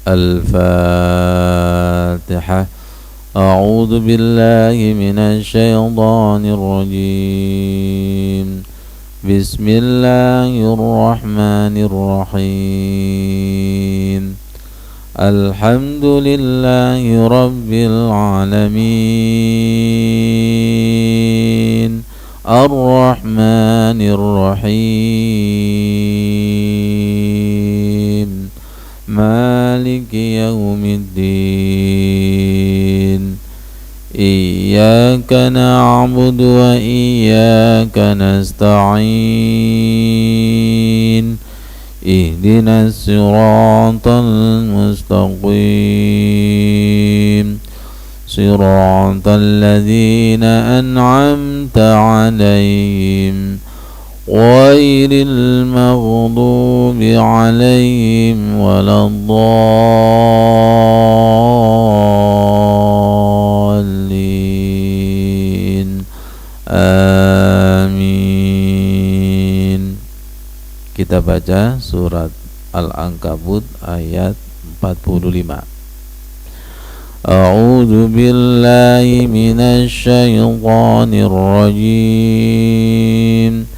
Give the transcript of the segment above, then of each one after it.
الفاتحة. أعوذ بالله من الشيطان الرجيم. بسم الله الرحمن الرحيم. الحمد لله رب العالمين. الرحمن الرحيم. مالك يوم الدين. إياك نعبد وإياك نستعين. اهدنا الصراط المستقيم. صراط الذين أنعمت عليهم غير المغضوب عليهم ولا الضالين. Amin. Kita baca surat Al-Ankabut ayat 45. A'udzu billahi minasy syaithanir rajim.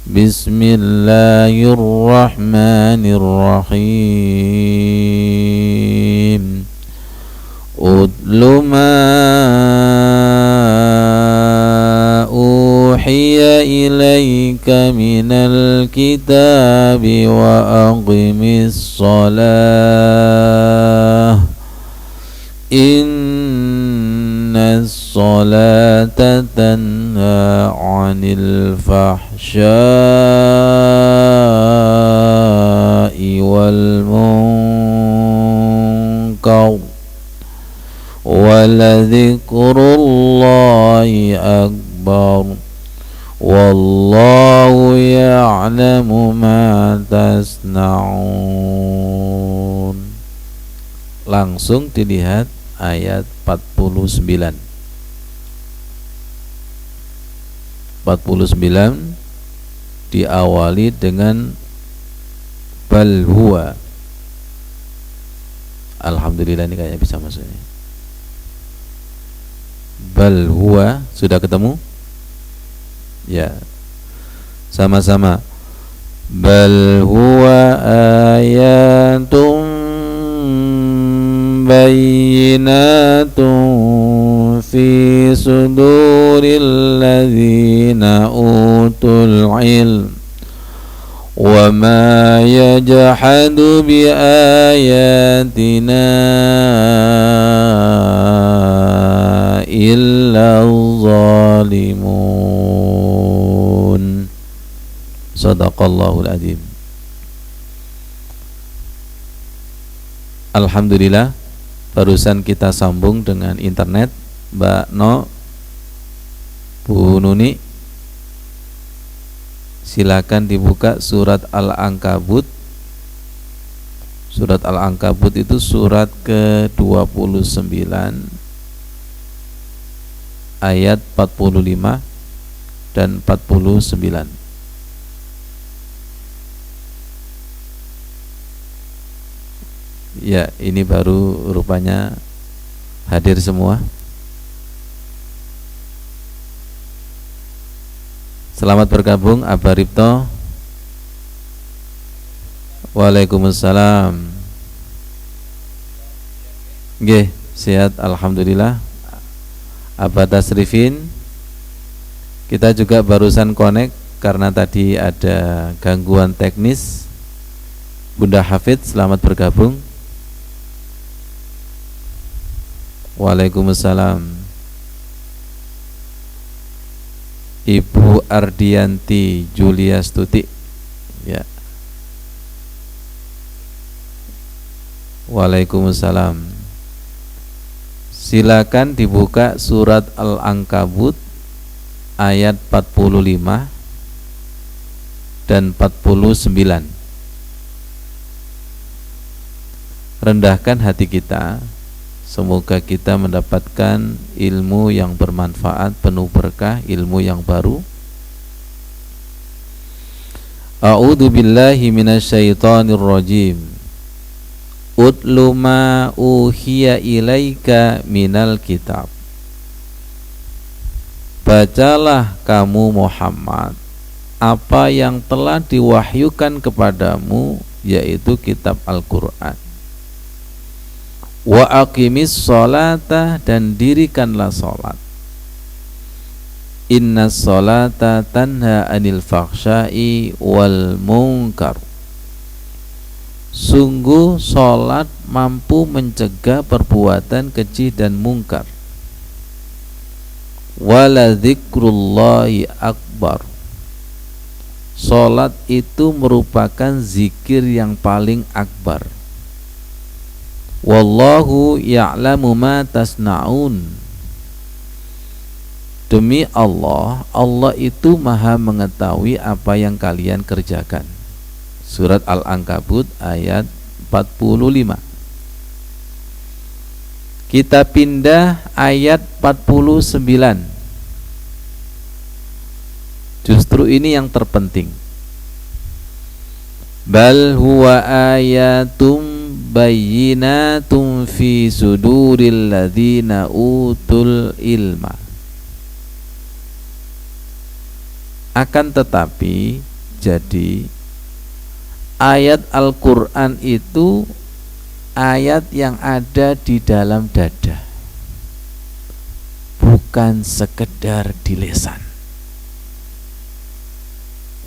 Bismillahirrahmanirrahim. Utlu ma uhiya ilaika minal kitabi wa aqimis shalah. Innas salata tanha 'anil fahsya'i wal munkar wa ladhikrullahi akbar. Wallahu ya'lamu ma tasna'un. Langsung dilihat ayat 49. 49 diawali dengan bal huwa. Alhamdulillah, ini kayaknya bisa masuknya. Bal huwa, sudah ketemu? Ya. Sama-sama. Bal huwa ayatun bayyinatun fi suduril ladzina utul ilm wa ma yajhadu bi ayatina illa zalimun. Shadaqallahul adzim. Alhamdulillah, barusan kita sambung dengan internet. Mbak No, Bu Nuni, silakan dibuka surat Al-Ankabut. Surat Al-Ankabut itu surat ke-29 ayat 45 dan 49. Ya, ini baru rupanya hadir semua. Selamat bergabung Abah Ripto. Waalaikumsalam. Nggih, sehat alhamdulillah. Abah Tasrifin, kita juga barusan connect karena tadi ada gangguan teknis. Bunda Hafid, selamat bergabung. Waalaikumsalam. Ibu Ardianti Julia Stuti, ya. Waalaikumsalam. Silakan dibuka surat Al-Ankabut ayat 45 dan 49. Rendahkan hati kita. Semoga kita mendapatkan ilmu yang bermanfaat, penuh berkah, ilmu yang baru. A'udzu billahi minasyaitonir rajim. Utlu ma uhiya ilaika minal kitab. Bacalah kamu Muhammad apa yang telah diwahyukan kepadamu, yaitu kitab Al-Quran. Wa aqimis sholata, dan dirikanlah sholat. Inna sholata tanha anil fakhsya'i wal munkar. Sungguh sholat mampu mencegah perbuatan keji dan mungkar. Wala dzikrullahi akbar. Sholat itu merupakan zikir yang paling akbar. Wallahu ya'lamu ma tasna'un. Demi Allah, Allah itu maha mengetahui apa yang kalian kerjakan. Surat Al-Ankabut ayat 45. Kita pindah ayat 49. Justru ini yang terpenting. Bal huwa ayatum bayyinatum fi suduril ladzina utul ilma. Akan tetapi, jadi ayat Al-Quran itu ayat yang ada di dalam dada, bukan sekedar di lisan.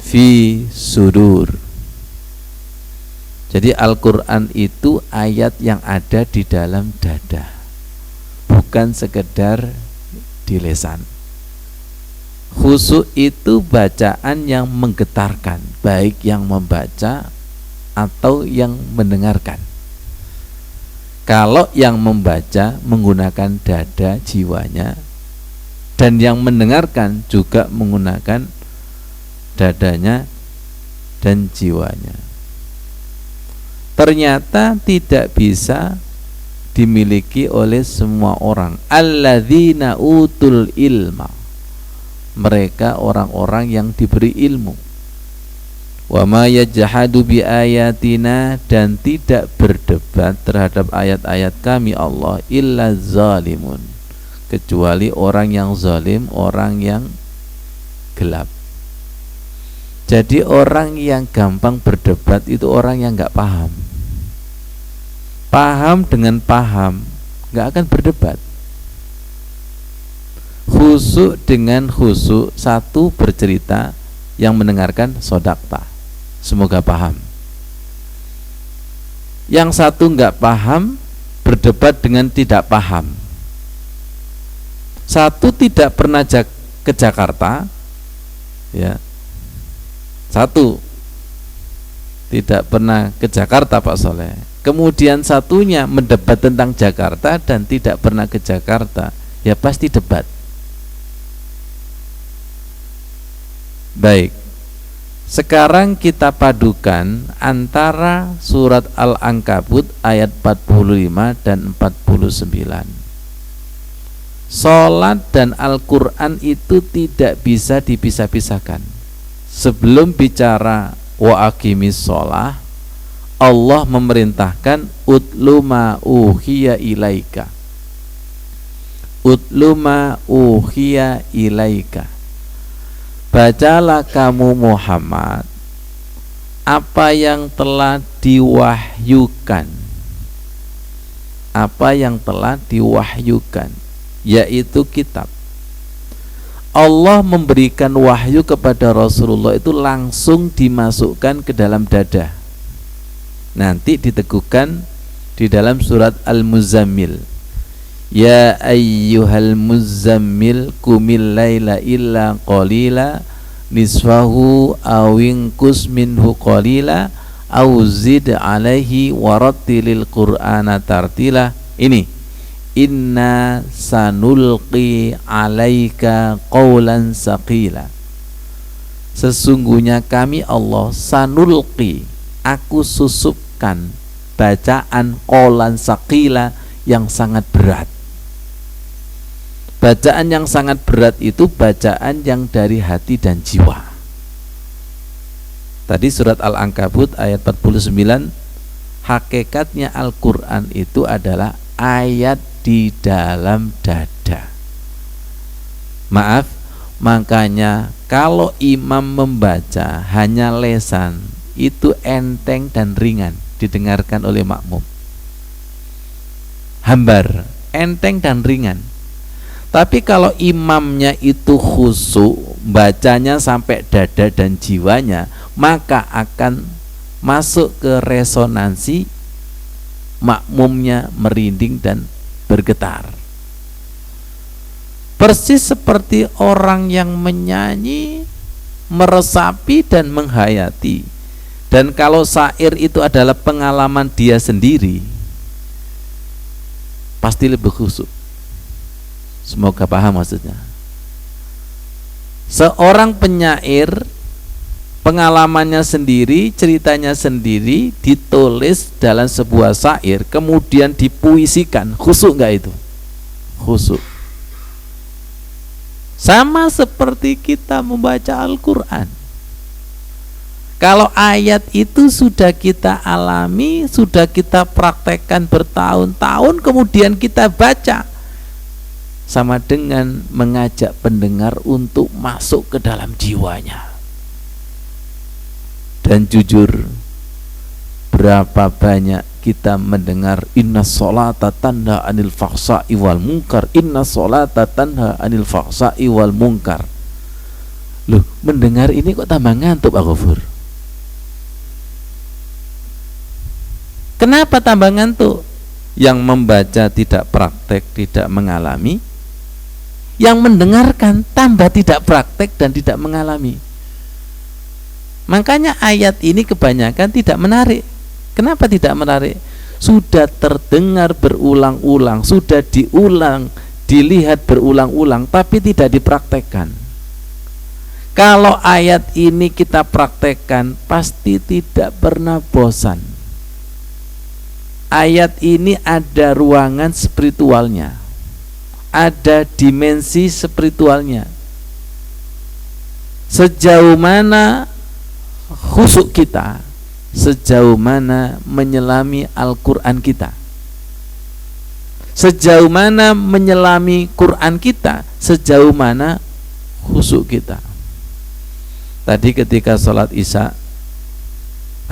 Fi sudur. Jadi Al-Quran itu ayat yang ada di dalam dada, bukan sekedar di lisan. Khusyuk itu bacaan yang menggetarkan, baik yang membaca atau yang mendengarkan. Kalau yang membaca menggunakan dada jiwanya, dan yang mendengarkan juga menggunakan dadanya dan jiwanya. Ternyata tidak bisa dimiliki oleh semua orang. Alladzina utul ilma. Mereka orang-orang yang diberi ilmu. Wa ma yajhadu bi ayatina, dan tidak berdebat terhadap ayat-ayat kami Allah illa zalimun, kecuali orang yang zalim, orang yang gelap. Jadi orang yang gampang berdebat itu orang yang nggak paham. Paham dengan paham nggak akan berdebat. Khusyuk dengan khusyuk, satu bercerita, yang mendengarkan sodakta, semoga paham. Yang satu nggak paham berdebat dengan tidak paham. Satu tidak pernah ke Jakarta, ya. Satu tidak pernah ke Jakarta Pak Soleh. Kemudian satunya mendebat tentang Jakarta dan tidak pernah ke Jakarta, ya pasti debat. Baik, sekarang kita padukan antara surat Al-Ankabut ayat 45 dan 49. Salat dan Al-Quran itu tidak bisa dipisah-pisahkan. Sebelum bicara wa aqimis shalah, Allah memerintahkan utlu ma uhiya ilaika. Utlu ma uhiya ilaika. Bacalah kamu Muhammad apa yang telah diwahyukan. Apa yang telah diwahyukan, yaitu kitab. Allah memberikan wahyu kepada Rasulullah itu langsung dimasukkan ke dalam dada. Nanti diteguhkan di dalam surat Al-Muzammil. Ya ayyuhal muzammil qumil laila illa qalila nisfahu awinkus minhu qalila aw zid alaihi warattilil qur'ana tartila. Ini inna sanulqi alaika qawlan saqila. Sesungguhnya kami Allah sanulqi, aku susupkan bacaan qawlan saqila yang sangat berat. Bacaan yang sangat berat itu bacaan yang dari hati dan jiwa. Tadi surat Al-Ankabut ayat 49, hakikatnya Al-Quran itu adalah ayat di dalam dada. Maaf, makanya kalau imam membaca hanya lesan, itu enteng dan ringan didengarkan oleh makmum. Hambar, enteng dan ringan. Tapi kalau imamnya itu khusyuk, bacanya sampai dada dan jiwanya, maka akan masuk ke resonansi, makmumnya merinding dan bergetar. Persis seperti orang yang menyanyi, meresapi dan menghayati. Dan kalau syair itu adalah pengalaman dia sendiri, pasti lebih khusyuk. Semoga paham maksudnya. Seorang penyair, pengalamannya sendiri, ceritanya sendiri, ditulis dalam sebuah syair, kemudian dipuisikan. Khusyuk enggak itu? Khusyuk. Sama seperti kita membaca Al-Quran. Kalau ayat itu sudah kita alami, sudah kita praktekkan bertahun-tahun, kemudian kita baca, sama dengan mengajak pendengar untuk masuk ke dalam jiwanya. Dan jujur, berapa banyak kita mendengar inna sholata tanha anil fahsya'i wal munkar, inna sholata tanha anil fahsya'i wal munkar. Loh, mendengar ini kok tambah ngantuk Pak Gofur? Kenapa tambah ngantuk? Yang membaca tidak praktek, tidak mengalami. Yang mendengarkan tambah tidak praktek dan tidak mengalami. Makanya ayat ini kebanyakan tidak menarik. Kenapa tidak menarik? Sudah terdengar berulang-ulang, sudah diulang, dilihat berulang-ulang, tapi tidak dipraktekkan. Kalau ayat ini kita praktekkan, pasti tidak pernah bosan. Ayat ini ada ruangan spiritualnya, ada dimensi spiritualnya. Sejauh mana khusyuk kita, sejauh mana menyelami Al-Quran kita. Sejauh mana menyelami Quran kita, sejauh mana khusyuk kita. Tadi ketika sholat Isya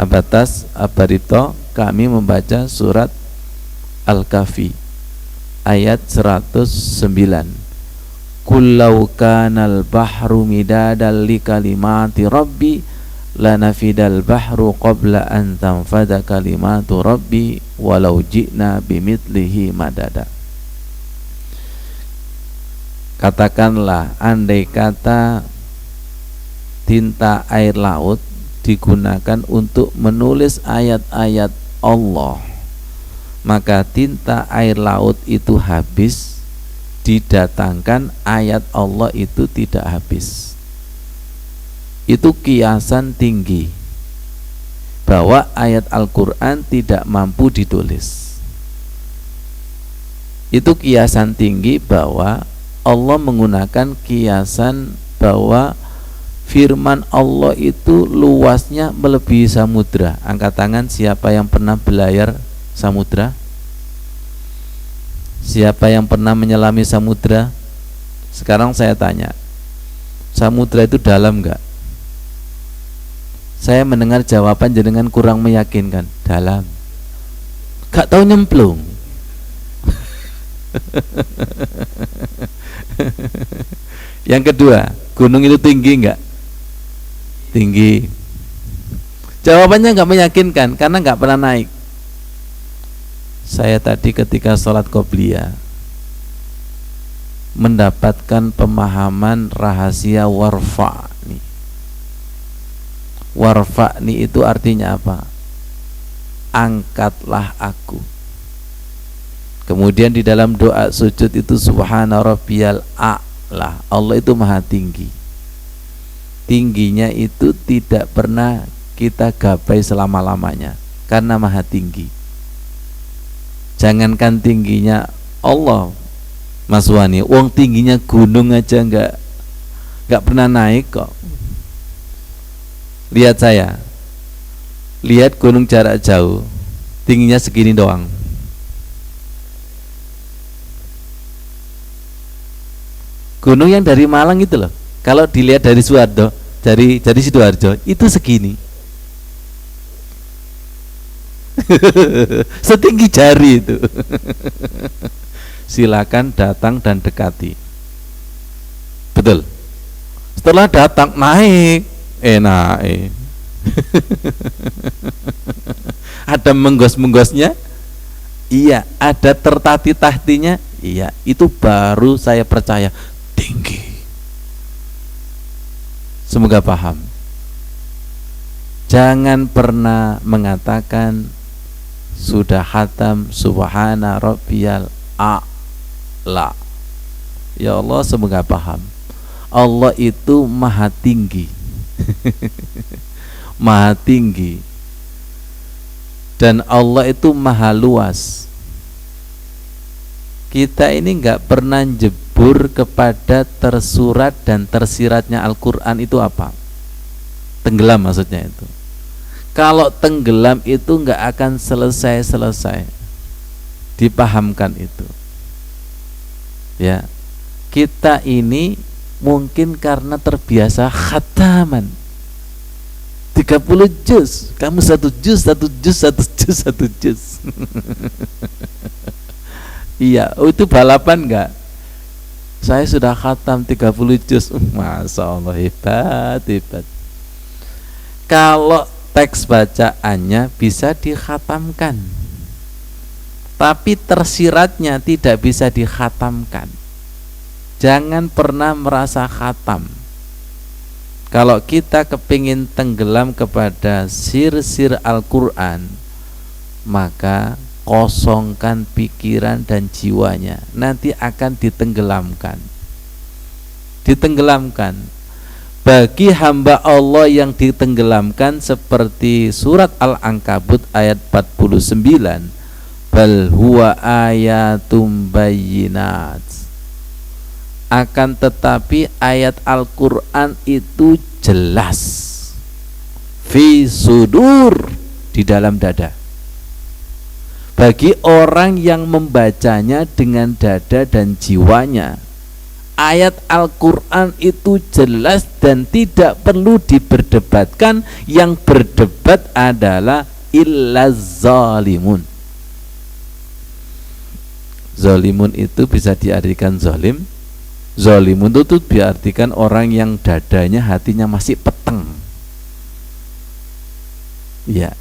Abatas Abarito, kami membaca surat Al-Kahfi ayat 109. Kullau kanal bahru midadal li kalimati rabbi lanafidal bahru qabla an tanfada kalimatu rabbi walau ji'na bimithlihi madada. Katakanlah, andai kata tinta air laut digunakan untuk menulis ayat-ayat Allah, maka tinta air laut itu habis, didatangkan ayat Allah itu tidak habis. Itu kiasan tinggi bahwa ayat Al-Quran tidak mampu ditulis. Itu kiasan tinggi bahwa Allah menggunakan kiasan bahwa firman Allah itu luasnya melebihi samudra. Angkat tangan siapa yang pernah belayar samudra? Siapa yang pernah menyelami samudra? Sekarang saya tanya, samudra itu dalam enggak? Saya mendengar jawaban jenengan kurang meyakinkan. Dalam. Gak tahu nyemplung. Yang kedua, gunung itu tinggi enggak? Tinggi. Jawabannya enggak meyakinkan karena enggak pernah naik. Saya tadi ketika sholat qobliyah mendapatkan pemahaman rahasia warfa'ni. Warfa'ni itu artinya apa? Angkatlah aku. Kemudian di dalam doa sujud itu subhana rabbiyal a'la. Allah itu maha tinggi. Tingginya itu tidak pernah kita gapai selama-lamanya karena maha tinggi. Jangankan tingginya Allah, Mas Wani, wong tingginya gunung aja nggak pernah naik kok. Lihat saya, lihat gunung jarak jauh, tingginya segini doang. Gunung yang dari Malang itu loh, kalau dilihat dari Suwardo, dari Sidoarjo itu segini. Setinggi jari itu. Silakan datang dan dekati. Betul. Setelah datang naik, naik. Ada menggos-menggosnya, iya. Ada tertati-tahtinya, iya. Itu baru saya percaya tinggi. Semoga paham. Jangan pernah mengatakan sudah khatam subhana rabbiyal a'la. Ya Allah, semoga paham. Allah itu maha tinggi. Maha tinggi. Dan Allah itu maha luas. Kita ini enggak pernah jebur kepada tersurat dan tersiratnya Al-Quran itu apa? Tenggelam maksudnya itu. Kalau tenggelam itu enggak akan selesai-selesai. Dipahamkan itu. Ya. Kita ini mungkin karena terbiasa khataman 30 juz, kamu satu juz. Iya, itu balapan enggak? Saya sudah khatam 30 juz. Masya Allah, hebat. Kalau teks bacaannya bisa dikhatamkan, tapi tersiratnya tidak bisa dikhatamkan. Jangan pernah merasa khatam. Kalau kita kepingin tenggelam kepada sir-sir Al-Quran, maka kosongkan pikiran dan jiwanya, nanti akan ditenggelamkan. Bagi hamba Allah yang ditenggelamkan seperti surat Al-Ankabut ayat 49, bal huwa ayatum bayyinat. Akan tetapi ayat Al-Quran itu jelas, fi sudur, di dalam dada. Bagi orang yang membacanya dengan dada dan jiwanya, ayat Al-Quran itu jelas dan tidak perlu diperdebatkan. Yang berdebat adalah illa zalimun. Zalimun itu bisa diartikan zalim. Zalimun itu diartikan orang yang dadanya, hatinya masih peteng. Ya.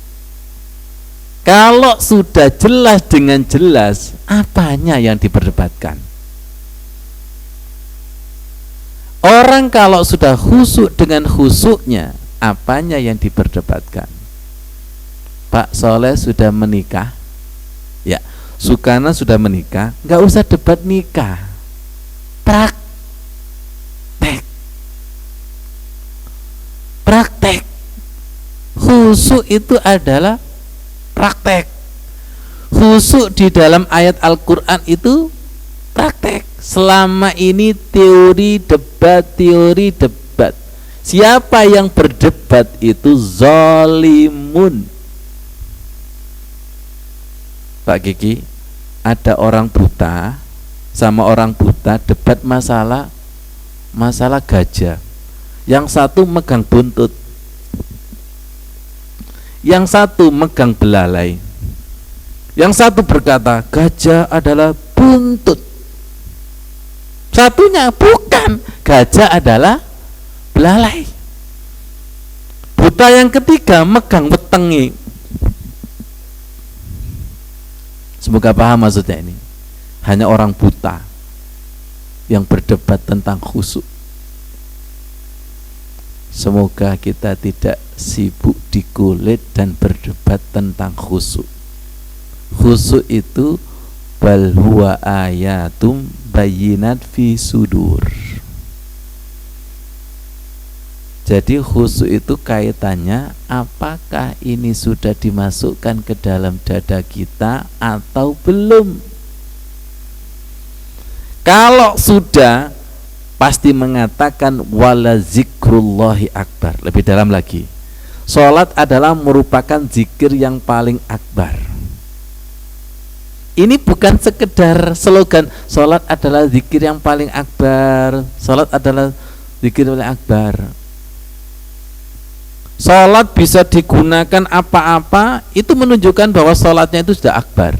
Kalau sudah jelas dengan jelas, apanya yang diperdebatkan? Orang kalau sudah khusyuk dengan khusyuknya, apanya yang diperdebatkan? Pak Soleh sudah menikah, ya, Sukana sudah menikah, nggak usah debat nikah, praktek. Khusyuk itu adalah praktek. Khusyuk di dalam ayat Al-Quran itu praktek. Selama ini teori debat. Siapa yang berdebat itu zalimun. Pak Kiki, ada orang buta sama orang buta debat masalah gajah. Yang satu megang buntut, yang satu megang belalai. Yang satu berkata gajah adalah buntut, satunya bukan, gajah adalah belalai. Buta yang ketiga megang wetengi. Semoga paham maksudnya ini. Hanya orang buta yang berdebat tentang khusyuk. Semoga kita tidak sibuk di kulit dan berdebat tentang khusyuk. Khusyuk itu bal huwa ayatum bayyinat fi sudur. Jadi khusyuk itu kaitannya apakah ini sudah dimasukkan ke dalam dada kita atau belum. Kalau sudah, pasti mengatakan wala zikrullahi akbar. Lebih dalam lagi, sholat adalah merupakan zikir yang paling akbar. Ini bukan sekedar slogan salat adalah zikir yang paling akbar, salat adalah zikir paling akbar. Salat bisa digunakan apa-apa, itu menunjukkan bahwa salatnya itu sudah akbar.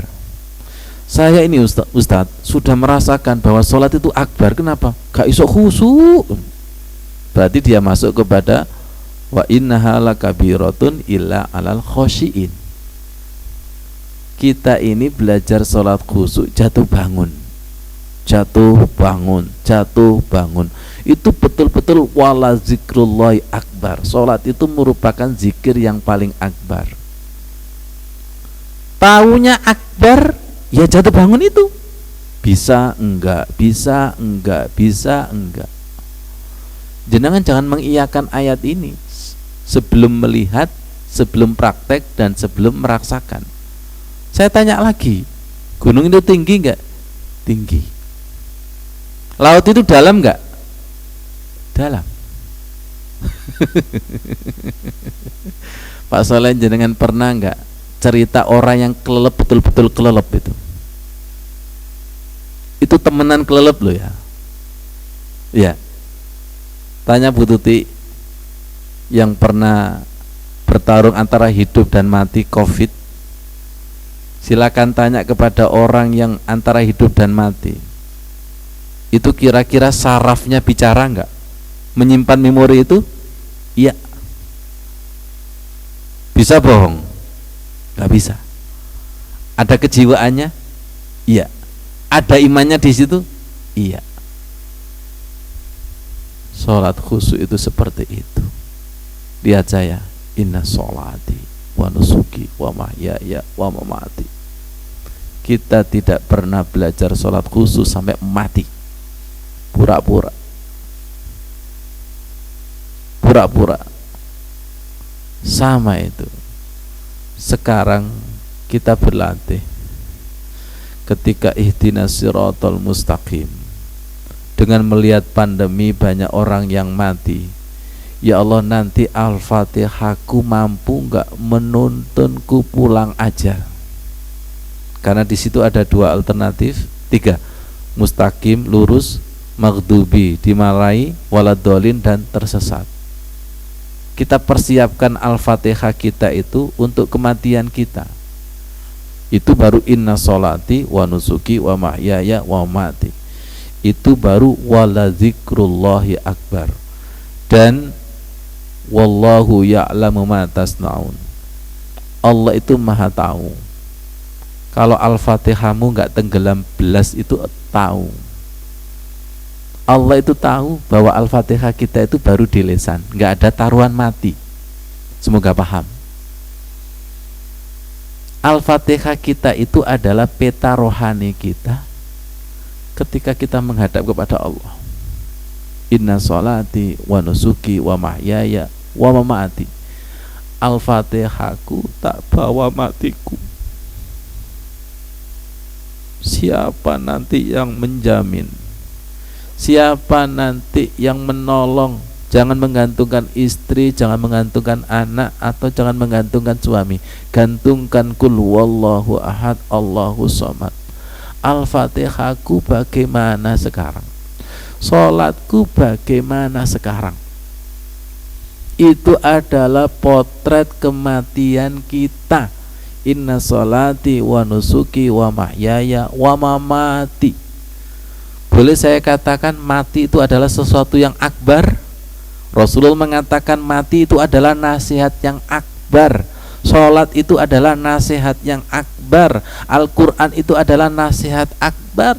Saya ini Ustadz sudah merasakan bahwa salat itu akbar. Kenapa? Gak iso khusyuk. Berarti dia masuk kepada wa innaha lakabiratun illa alal khosyiin. Kita ini belajar sholat khusyuk, jatuh bangun, itu betul-betul wala zikrullahi akbar. Sholat itu merupakan zikir yang paling akbar. Taunya akbar, ya jatuh bangun itu bisa enggak. Jenengan jangan mengiyakan ayat ini sebelum melihat, sebelum praktek, dan sebelum merasakan. Saya tanya lagi, gunung itu tinggi enggak? Tinggi. Laut itu dalam enggak? Dalam. Pak Soleh, jenengan pernah enggak cerita orang yang kelelep, betul-betul kelelep itu? Itu temenan kelelep loh ya. Ya. Tanya Bu Tuti yang pernah bertarung antara hidup dan mati COVID. Silakan tanya kepada orang yang antara hidup dan mati. Itu kira-kira sarafnya bicara enggak? Menyimpan memori itu? Iya. Bisa bohong? Enggak bisa. Ada kejiwaannya? Iya. Ada imannya di situ? Iya. Salat khusyuk itu seperti itu. Lihat saya, inna sholati wa nusuki wa mahyaya wa mamati. Kita tidak pernah belajar sholat khusyuk sampai mati. Pura-pura. Sama itu. Sekarang kita berlatih. Ketika ihdinas siratal mustaqim, dengan melihat pandemi banyak orang yang mati, ya Allah, nanti Al-Fatihahku mampu enggak menuntunku pulang aja? Karena di situ ada dua alternatif, tiga, mustaqim, lurus, maghdubi, dimarahi, waladolin, dan tersesat. Kita persiapkan Al-Fatihah kita itu untuk kematian kita. Itu baru inna sholati wa nusuki wa mahyaya wa mati. Itu baru wala zikrullahi akbar. Dan wallahu ya'lamu ma tasna'un. Allah itu maha tahu. Kalau Al-Fatihahmu enggak tenggelam belas itu tahu. Allah itu tahu bahwa Al-Fatihah kita itu baru di lisan, enggak ada taruhan mati. Semoga paham. Al-Fatihah kita itu adalah peta rohani kita ketika kita menghadap kepada Allah. Inna sholati wa nusuki wa mahyaya wa mamati. Al-Fatihahku tak bawa matiku. Siapa nanti yang menjamin? Siapa nanti yang menolong? Jangan menggantungkan istri, jangan menggantungkan anak, atau jangan menggantungkan suami. Gantungkan kul wallahu ahad, Allahu somad. Al-Fatihahku bagaimana sekarang? Sholatku bagaimana sekarang? Itu adalah potret kematian kita. Inna sholati wa nusuki wa mahyaya wa mamati. Boleh saya katakan mati itu adalah sesuatu yang akbar? Rasulullah mengatakan mati itu adalah nasihat yang akbar. Sholat itu adalah nasihat yang akbar. Al-Quran itu adalah nasihat akbar.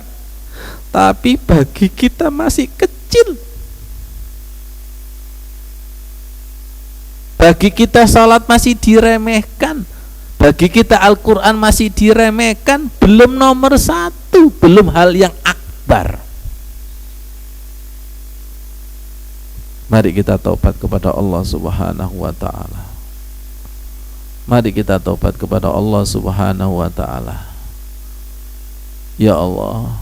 Tapi bagi kita masih kecil. Bagi kita sholat masih diremehkan. Bagi kita Al-Quran masih diremehkan. Belum nomor satu, belum hal yang akbar. Mari kita taubat kepada Allah Subhanahu wa ta'ala. Mari kita taubat kepada Allah Subhanahu wa ta'ala. Ya Allah,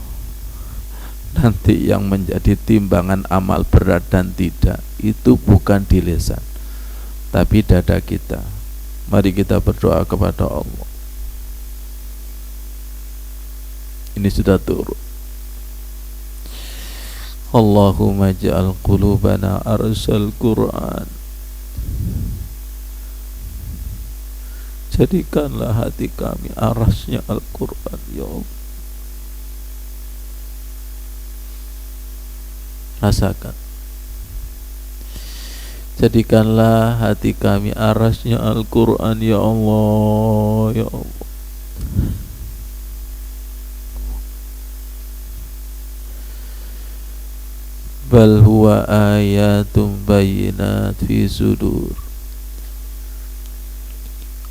nanti yang menjadi timbangan amal berat dan tidak itu bukan di lisan, tapi dada kita. Mari kita berdoa kepada Allah. Ini sudah turun. Allahumma ja'al qulubana arsal Qur'an. Jadikanlah hati kami arasnya Al-Quran, ya Allah. Rasakan. Jadikanlah hati kami arasnya Al-Quran, ya Allah, ya Allah. Bal huwa ayatum bayyinat fi sudur.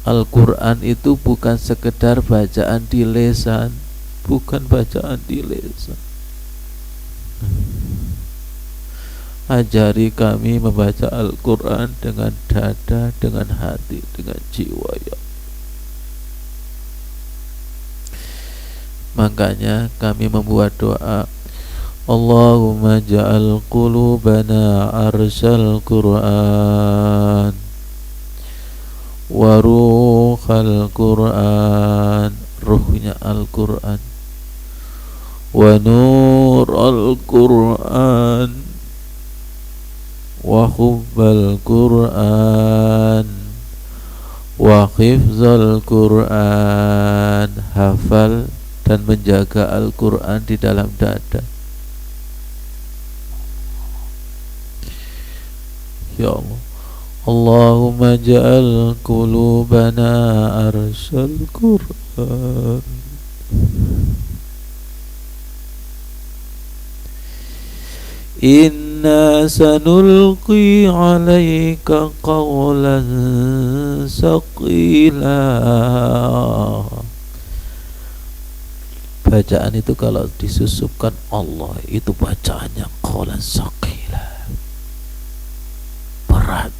Al-Quran itu bukan sekedar bacaan di lisan, bukan bacaan di lisan. Ajari kami membaca Al-Quran dengan dada, dengan hati, dengan jiwa, ya. Makanya kami membuat doa, Allahumma ja'al qulubana arsal Qur'an wa ruhal Qur'an, ruhnya Al-Quran, wa nur Al-Quran, wa hubbal Qur'an, wa hifzal Qur'an, hafal dan menjaga Al-Quran di dalam dada. Ya Allah, Allahumma ja'al qulubana arsal Qur'an. Inna sanulqi 'alaika qawlan saqila. Bacaan itu kalau disusupkan Allah, itu bacaannya qawlan saqila, berat.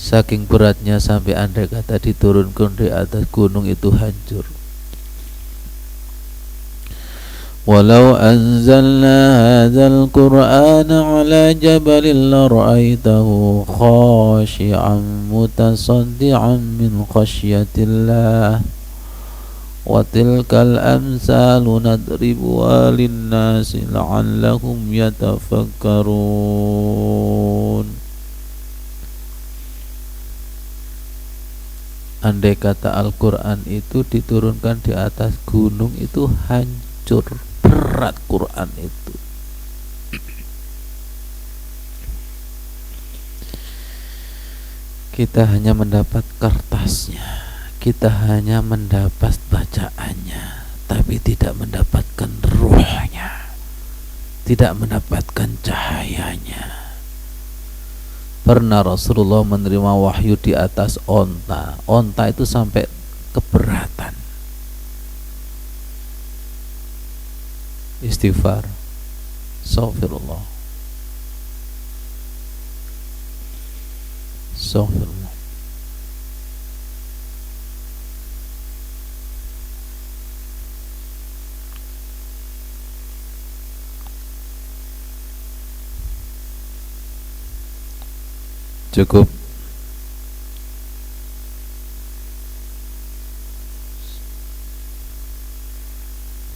Saking beratnya sampai andai kata diturunkan di atas gunung itu hancur. Walau anzalna hadzal Qur'ana 'ala jabalin la ra'aitahu khashi'an mutasaddian min khasyatillah. Wa tilkal amsalu nadribuha lin-nasi la'allahum yatafakkarun. Andai kata Al-Quran itu diturunkan di atas gunung, itu hancur, berat Quran itu. Kita hanya mendapat kertasnya, kita hanya mendapat bacaannya, tapi tidak mendapatkan ruhnya, tidak mendapatkan cahayanya. Pernah Rasulullah menerima wahyu di atas onta. Onta itu sampai keberatan. Istighfar. Astaghfirullah. Astaghfirullah. Cukup.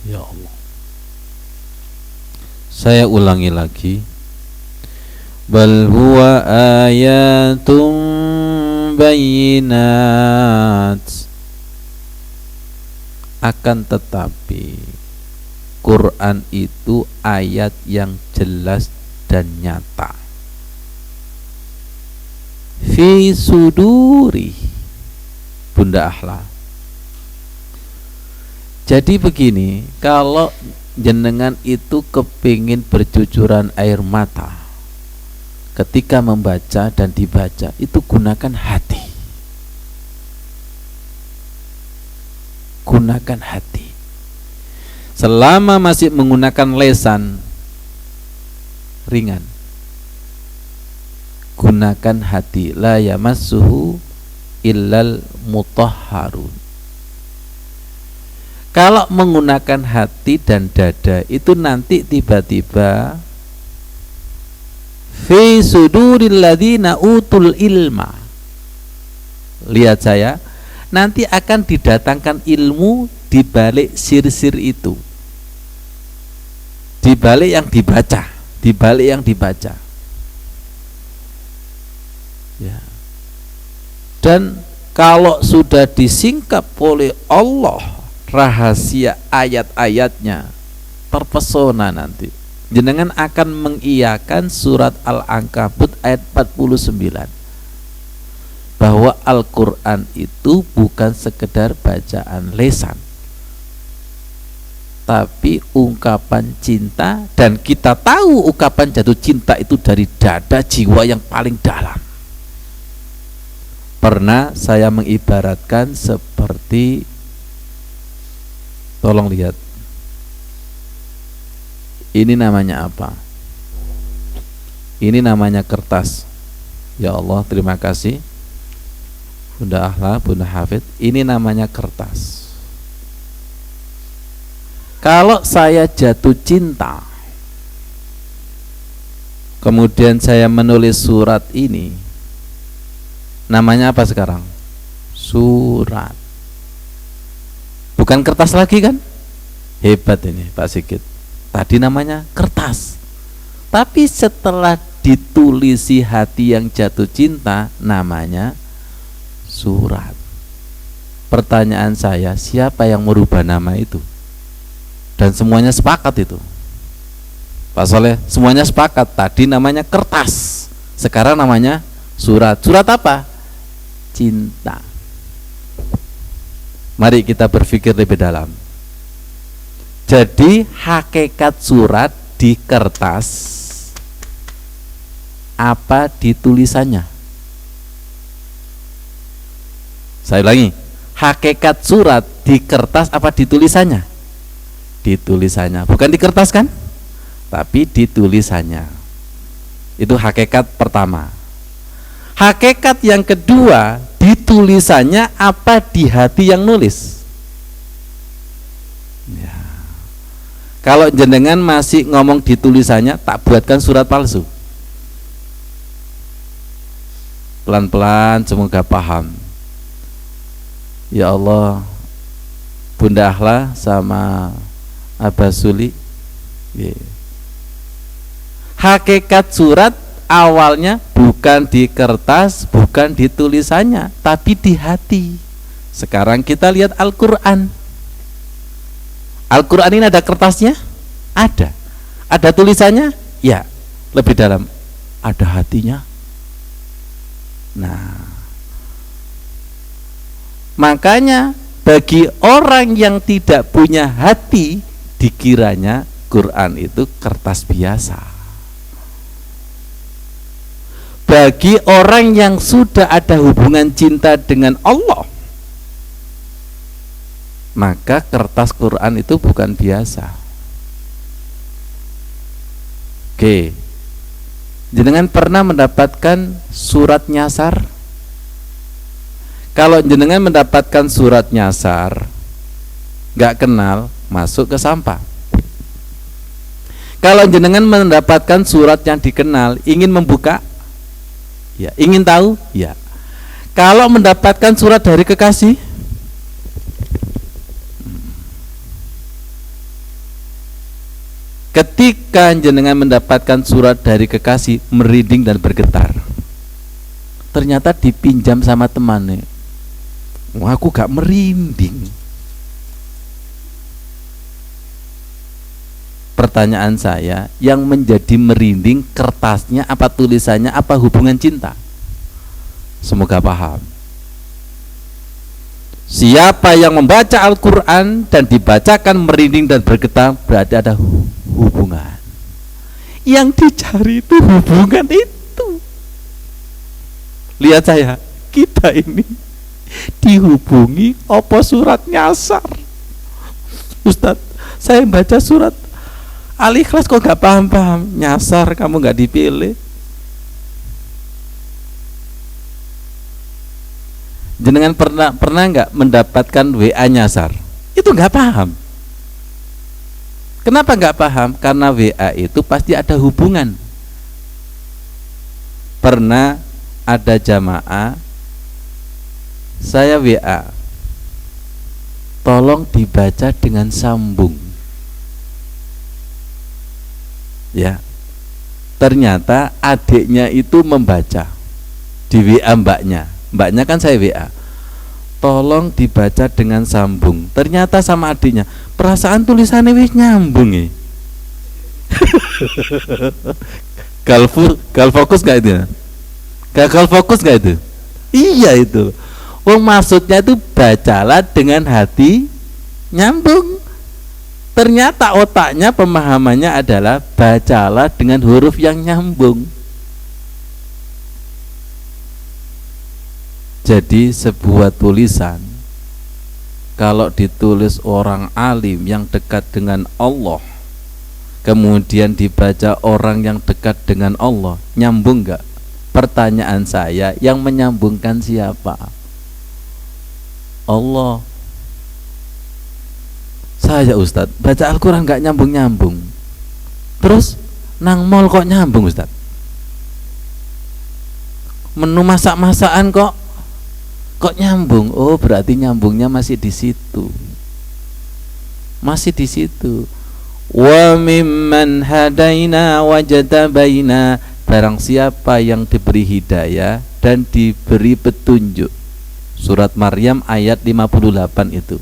Ya Allah. Saya ulangi lagi. Bal huwa ayatum bayyinat. Akan tetapi Quran itu ayat yang jelas dan nyata. Fi suduri, Bunda Ahla. Jadi begini, kalau jenengan itu kepingin bercucuran air mata ketika membaca dan dibaca, itu gunakan hati. Gunakan hati. Selama masih menggunakan lesan, ringan. Gunakan hati. La yamassuhu illal mutahharun. Kalau menggunakan hati dan dada, itu nanti tiba-tiba fi suduril ladzina utul ilma. Lihat saya, nanti akan didatangkan ilmu di balik sir-sir itu, di balik yang dibaca, di balik yang dibaca. Ya. Dan kalau sudah disingkap oleh Allah rahasia ayat-ayatnya, terpesona nanti. Jenengan akan mengiyakan surat Al-Ankabut ayat 49 bahwa Al-Quran itu bukan sekedar bacaan lisan, tapi ungkapan cinta, dan kita tahu ungkapan jatuh cinta itu dari dada jiwa yang paling dalam. Pernah saya mengibaratkan seperti, tolong lihat, ini namanya apa? Ini namanya kertas. Ya Allah, terima kasih Bunda Ahla, Bunda Hafid. Ini namanya kertas. Kalau saya jatuh cinta, kemudian saya menulis surat ini, namanya apa sekarang? Surat. Bukan kertas lagi kan? Hebat ini Pak Sigit. Tadi namanya kertas, tapi setelah ditulisi hati yang jatuh cinta, namanya surat. Pertanyaan saya, siapa yang merubah nama itu? Dan semuanya sepakat itu, Pak Soleh, semuanya sepakat. Tadi namanya kertas, sekarang namanya surat. Surat apa? Cinta. Mari kita berpikir lebih dalam. Jadi hakikat surat di kertas apa di tulisannya? Saya ulangi, hakikat surat di kertas apa di tulisannya? Di tulisannya, bukan di kertas kan? Tapi di tulisannya. Itu hakikat pertama. Hakikat yang kedua, di tulisannya apa di hati yang nulis? Ya. Kalau jenengan masih ngomong di tulisannya, tak buatkan surat palsu. Pelan-pelan, semoga paham. Ya Allah, Bunda Ahla sama Abah Suli, yeah. Hakikat surat awalnya bukan di kertas, bukan di tulisannya, tapi di hati. Sekarang kita lihat Al-Quran. Al-Quran ini ada kertasnya? Ada. Ada tulisannya? Ya. Lebih dalam, ada hatinya. Nah, makanya bagi orang yang tidak punya hati, dikiranya Quran itu kertas biasa. Bagi orang yang sudah ada hubungan cinta dengan Allah, maka kertas Quran itu bukan biasa. Oke, jenengan pernah mendapatkan surat nyasar? Kalau jenengan mendapatkan surat nyasar, nggak kenal, masuk ke sampah. Kalau jenengan mendapatkan surat yang dikenal, ingin membuka, ya, ingin tahu, ya. Kalau mendapatkan surat dari kekasih, ketika jenengan mendapatkan surat dari kekasih, merinding dan bergetar. Ternyata dipinjam sama temannya. Wah, aku gak merinding. Pertanyaan saya, yang menjadi merinding kertasnya apa tulisannya apa hubungan cinta? Semoga paham. Siapa yang membaca Al-Quran dan dibacakan merinding dan bergetar, berarti ada hubungan. Yang dicari itu hubungan itu. Lihat saya, kita ini dihubungi apa surat nyasar. Ustadz, saya baca surat Al-Ikhlas kok gak paham-paham. Nyasar, kamu gak dipilih. Jenengan pernah nggak mendapatkan WA nyasar? Itu nggak paham. Kenapa nggak paham? Karena WA itu pasti ada hubungan. Pernah ada jamaah, saya WA, tolong dibaca dengan sambung. Ya, ternyata adiknya itu membaca di WA mbaknya kan saya WA, tolong dibaca dengan sambung. Ternyata sama adiknya, perasaan tulisannya wis nyambung ya. Gal fokus gak itu? Gagal fokus gak itu? Iya itu. Wong maksudnya itu bacalah dengan hati nyambung. Ternyata otaknya pemahamannya adalah bacalah dengan huruf yang nyambung. Jadi sebuah tulisan kalau ditulis orang alim yang dekat dengan Allah, kemudian dibaca orang yang dekat dengan Allah, nyambung enggak? Pertanyaan saya, yang menyambungkan siapa? Allah. Saya Ustadz, baca Al-Quran enggak nyambung-nyambung, terus nang mall kok nyambung Ustadz? Menu masak-masakan kok nyambung? Oh, berarti nyambungnya masih di situ. Masih di situ. Wa mimman hadaina wajtabaina, barang siapa yang diberi hidayah dan diberi petunjuk. Surat Maryam ayat 58 itu.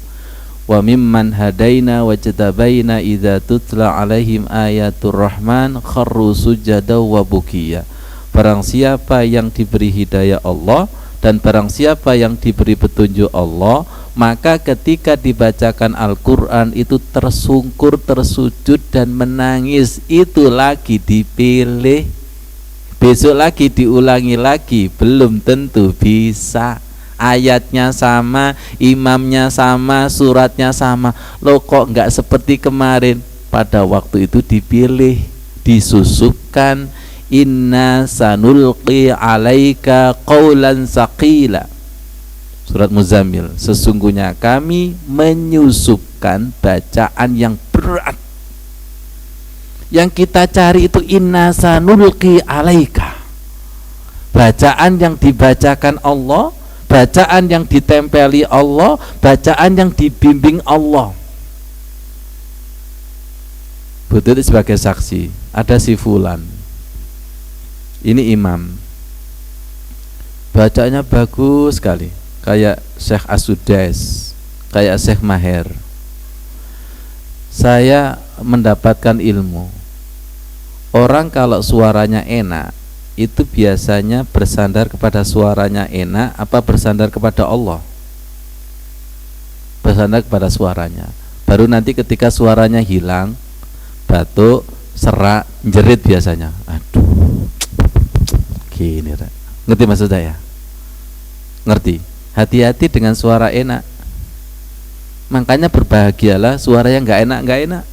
Wa mimman hadaina wajtabaina idza tutla alaihim ayatur rahman kharru sujada wa bukiya. Barang siapa yang diberi hidayah Allah dan barang siapa yang diberi petunjuk Allah, maka ketika dibacakan Al-Quran itu tersungkur, tersujud dan menangis. Itu lagi dipilih, besok lagi diulangi lagi, belum tentu bisa. Ayatnya sama, imamnya sama, suratnya sama. Loh kok enggak seperti kemarin? Pada waktu itu dipilih, disusupkan, inna sanulqi alaika qawlan saqila. Surat Muzammil, sesungguhnya kami menyusupkan bacaan yang berat. Yang kita cari itu inna sanulqi alaika, bacaan yang dibacakan Allah, bacaan yang ditempeli Allah, bacaan yang dibimbing Allah. Betul sebagai saksi, ada si fulan, ini imam, bacanya bagus sekali, kayak Syekh As-Sudais, kayak Syekh Maher. Saya mendapatkan ilmu, orang kalau suaranya enak itu biasanya bersandar kepada suaranya enak apa bersandar kepada Allah? Bersandar kepada suaranya. Baru nanti ketika suaranya hilang, batuk, serak, jerit biasanya. Aduh, gini, ngerti maksud saya? Ngerti? Hati-hati dengan suara enak. Makanya berbahagialah suara yang nggak enak.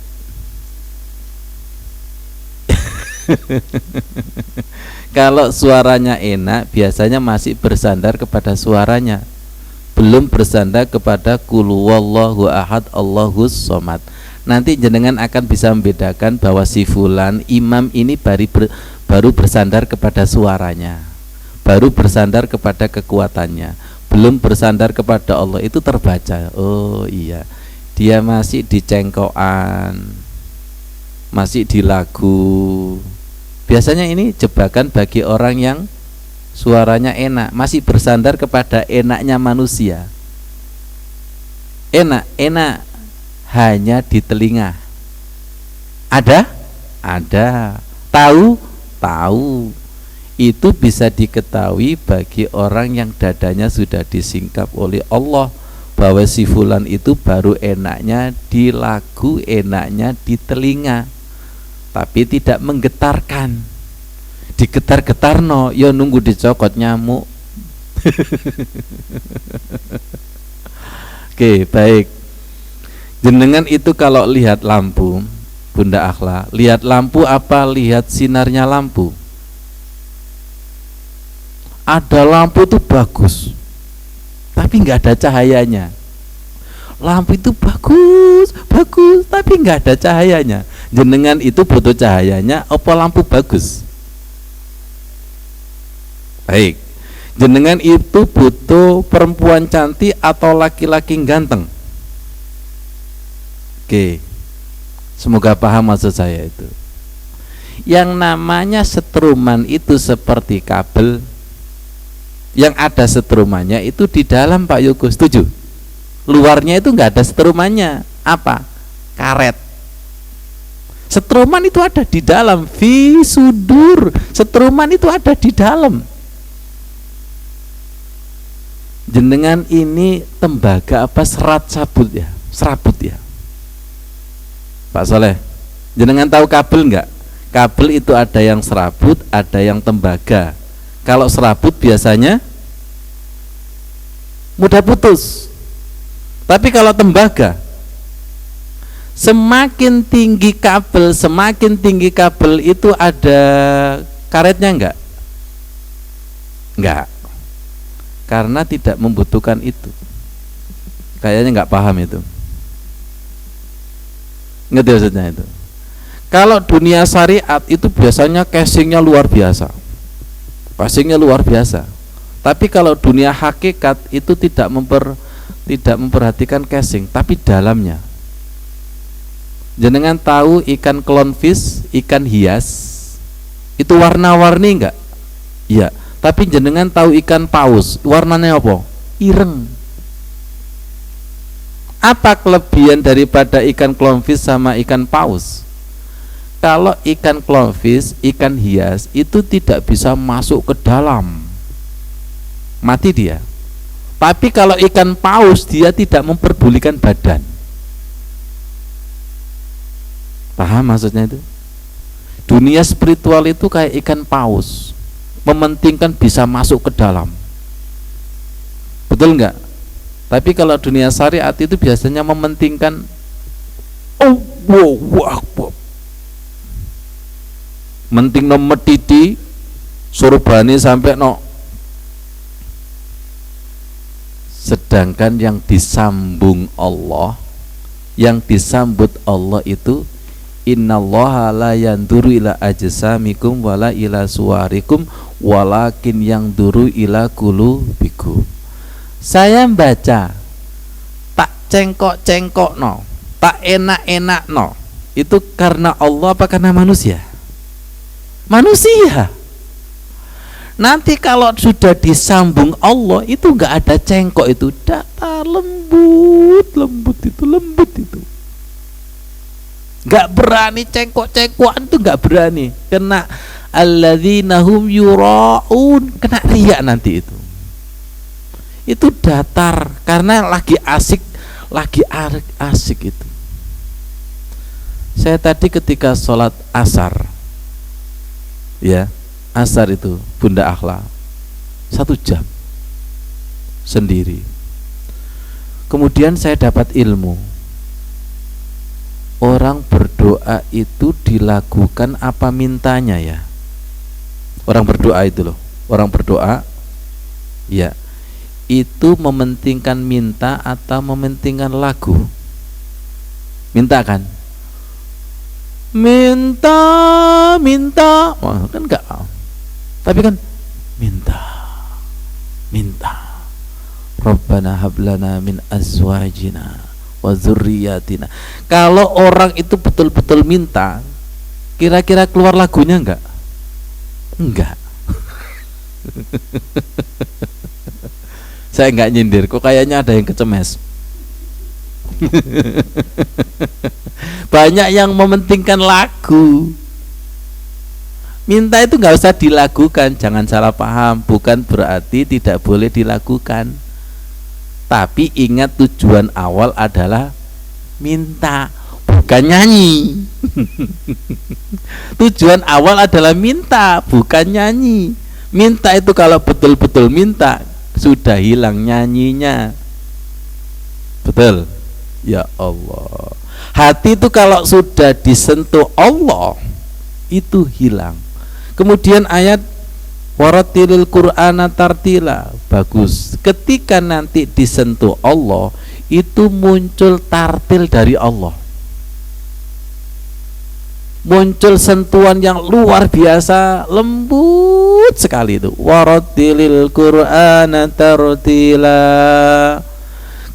Kalau suaranya enak, biasanya masih bersandar kepada suaranya, belum bersandar kepada qul huwallahu ahad Allahus somad. Nanti jenengan akan bisa membedakan bahwa si fulan imam ini baru bersandar kepada suaranya, baru bersandar kepada kekuatannya, belum bersandar kepada Allah. Itu terbaca. Oh iya, dia masih di cengkokan, masih di lagu. Biasanya ini jebakan bagi orang yang suaranya enak, masih bersandar kepada enaknya manusia. Enak hanya di telinga. Ada. Tahu. Itu bisa diketahui bagi orang yang dadanya sudah disingkap oleh Allah, bahwa si fulan itu baru enaknya di lagu, enaknya di telinga, tapi tidak menggetarkan. Digetar-getarno, ya nunggu dicokot nyamuk. Oke, baik. Jenengan itu kalau lihat lampu, Bunda Akhla, lihat lampu apa lihat sinarnya lampu? Ada lampu itu bagus, tapi nggak ada cahayanya. Lampu itu bagus, tapi nggak ada cahayanya. Jenengan itu butuh cahayanya apa lampu bagus? Baik, jenengan itu butuh perempuan cantik atau laki-laki ganteng? Oke, semoga paham maksud saya itu. Yang namanya setruman itu seperti kabel. Yang ada setrumannya itu di dalam, Pak Yogo, setuju? Luarnya itu nggak ada setrumannya. Apa? Karet. Setruman itu ada di dalam, fi sudur. Setruman itu ada di dalam. Jenengan ini tembaga apa serat sabut ya? Serabut ya. Pak Soleh, jenengan tahu kabel enggak? Kabel itu ada yang serabut, ada yang tembaga. Kalau serabut biasanya mudah putus. Tapi kalau tembaga, semakin tinggi kabel itu ada karetnya enggak? Enggak. Karena tidak membutuhkan itu. Kayaknya enggak paham itu. Ngerti maksudnya itu? Kalau dunia syariat itu biasanya casingnya luar biasa. Casingnya luar biasa. Tapi kalau dunia hakikat itu tidak memperhatikan casing, tapi dalamnya. Jenengan tahu ikan clownfish, ikan hias, itu warna-warni enggak? Iya. Tapi jenengan tahu ikan paus, warnanya apa? Ireng. Apa kelebihan daripada ikan clownfish sama ikan paus? Kalau ikan clownfish, ikan hias itu tidak bisa masuk ke dalam, mati dia. Tapi kalau ikan paus dia tidak memperdulikan badan. Paham maksudnya itu? Dunia spiritual itu kayak ikan paus, mementingkan bisa masuk ke dalam. Betul enggak? Tapi kalau dunia syariat itu biasanya mementingkan menting no metiti surbani sampai no. Sedangkan yang disambung Allah, yang disambut Allah itu innallaha la yanduru ila ajsamikum wala ila suwarikum walakin yanduru ila qulubikum. Saya baca tak cengkok no, tak enak no, itu karena Allah apa karena manusia? Manusia. Nanti kalau sudah disambung Allah itu nggak ada cengkok, itu datar lembut itu, nggak berani cengkok-cengkokan itu, nggak berani, kena alladzina hum yuraun, kena riya nanti itu datar karena lagi asik itu. Saya tadi ketika sholat asar, ya asar itu Bunda Akhla 1 jam sendiri. Kemudian saya dapat ilmu, orang berdoa itu dilakukan apa mintanya ya? Orang berdoa itu loh, orang berdoa ya itu mementingkan minta atau mementingkan lagu? Minta kan? Minta kan enggak, tapi kan minta Rabbana hablana min azwajina wa dzurriyyatina. Kalau orang itu betul-betul minta, kira-kira keluar lagunya enggak? Saya enggak nyindir, kok kayaknya ada yang kecemes. Banyak yang mementingkan lagu. Minta itu nggak usah dilakukan, jangan salah paham, bukan berarti tidak boleh dilakukan. Tapi ingat tujuan awal adalah minta, bukan nyanyi. Tujuan awal adalah minta, bukan nyanyi. Minta itu kalau betul-betul minta, sudah hilang nyanyinya. Betul? Ya Allah. Hati itu kalau sudah disentuh Allah itu hilang. Kemudian ayat waratilil Qur'ana tartila, bagus. Ketika nanti disentuh Allah itu muncul tartil dari Allah, muncul sentuhan yang luar biasa, lembut sekali itu. Waratilil Qur'ana tartila.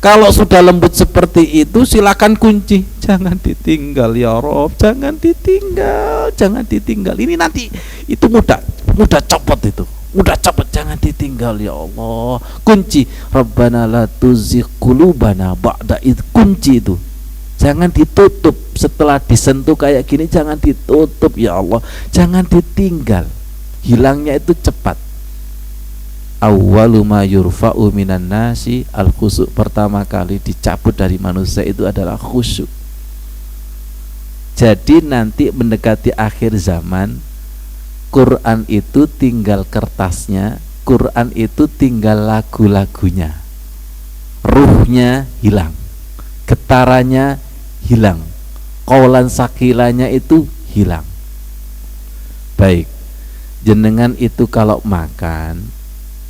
Kalau sudah lembut seperti itu silakan kunci, jangan ditinggal ya Rob, jangan ditinggal, jangan ditinggal. Ini nanti itu mudah copot itu, mudah copot, jangan ditinggal ya Allah. Kunci, Rabbana la tuzigh qulubana ba'da id, kunci itu. Jangan ditutup setelah disentuh kayak gini, jangan ditutup ya Allah, jangan ditinggal. Hilangnya itu cepat. Awwalu ma yurfa'u minan nasi al khusyuk, pertama kali dicabut dari manusia itu adalah khusyuk. Jadi nanti mendekati akhir zaman, Quran itu tinggal kertasnya, Quran itu tinggal lagu-lagunya, ruhnya hilang, getarannya hilang, qaulan sakilanya itu hilang. Baik, jenengan itu kalau makan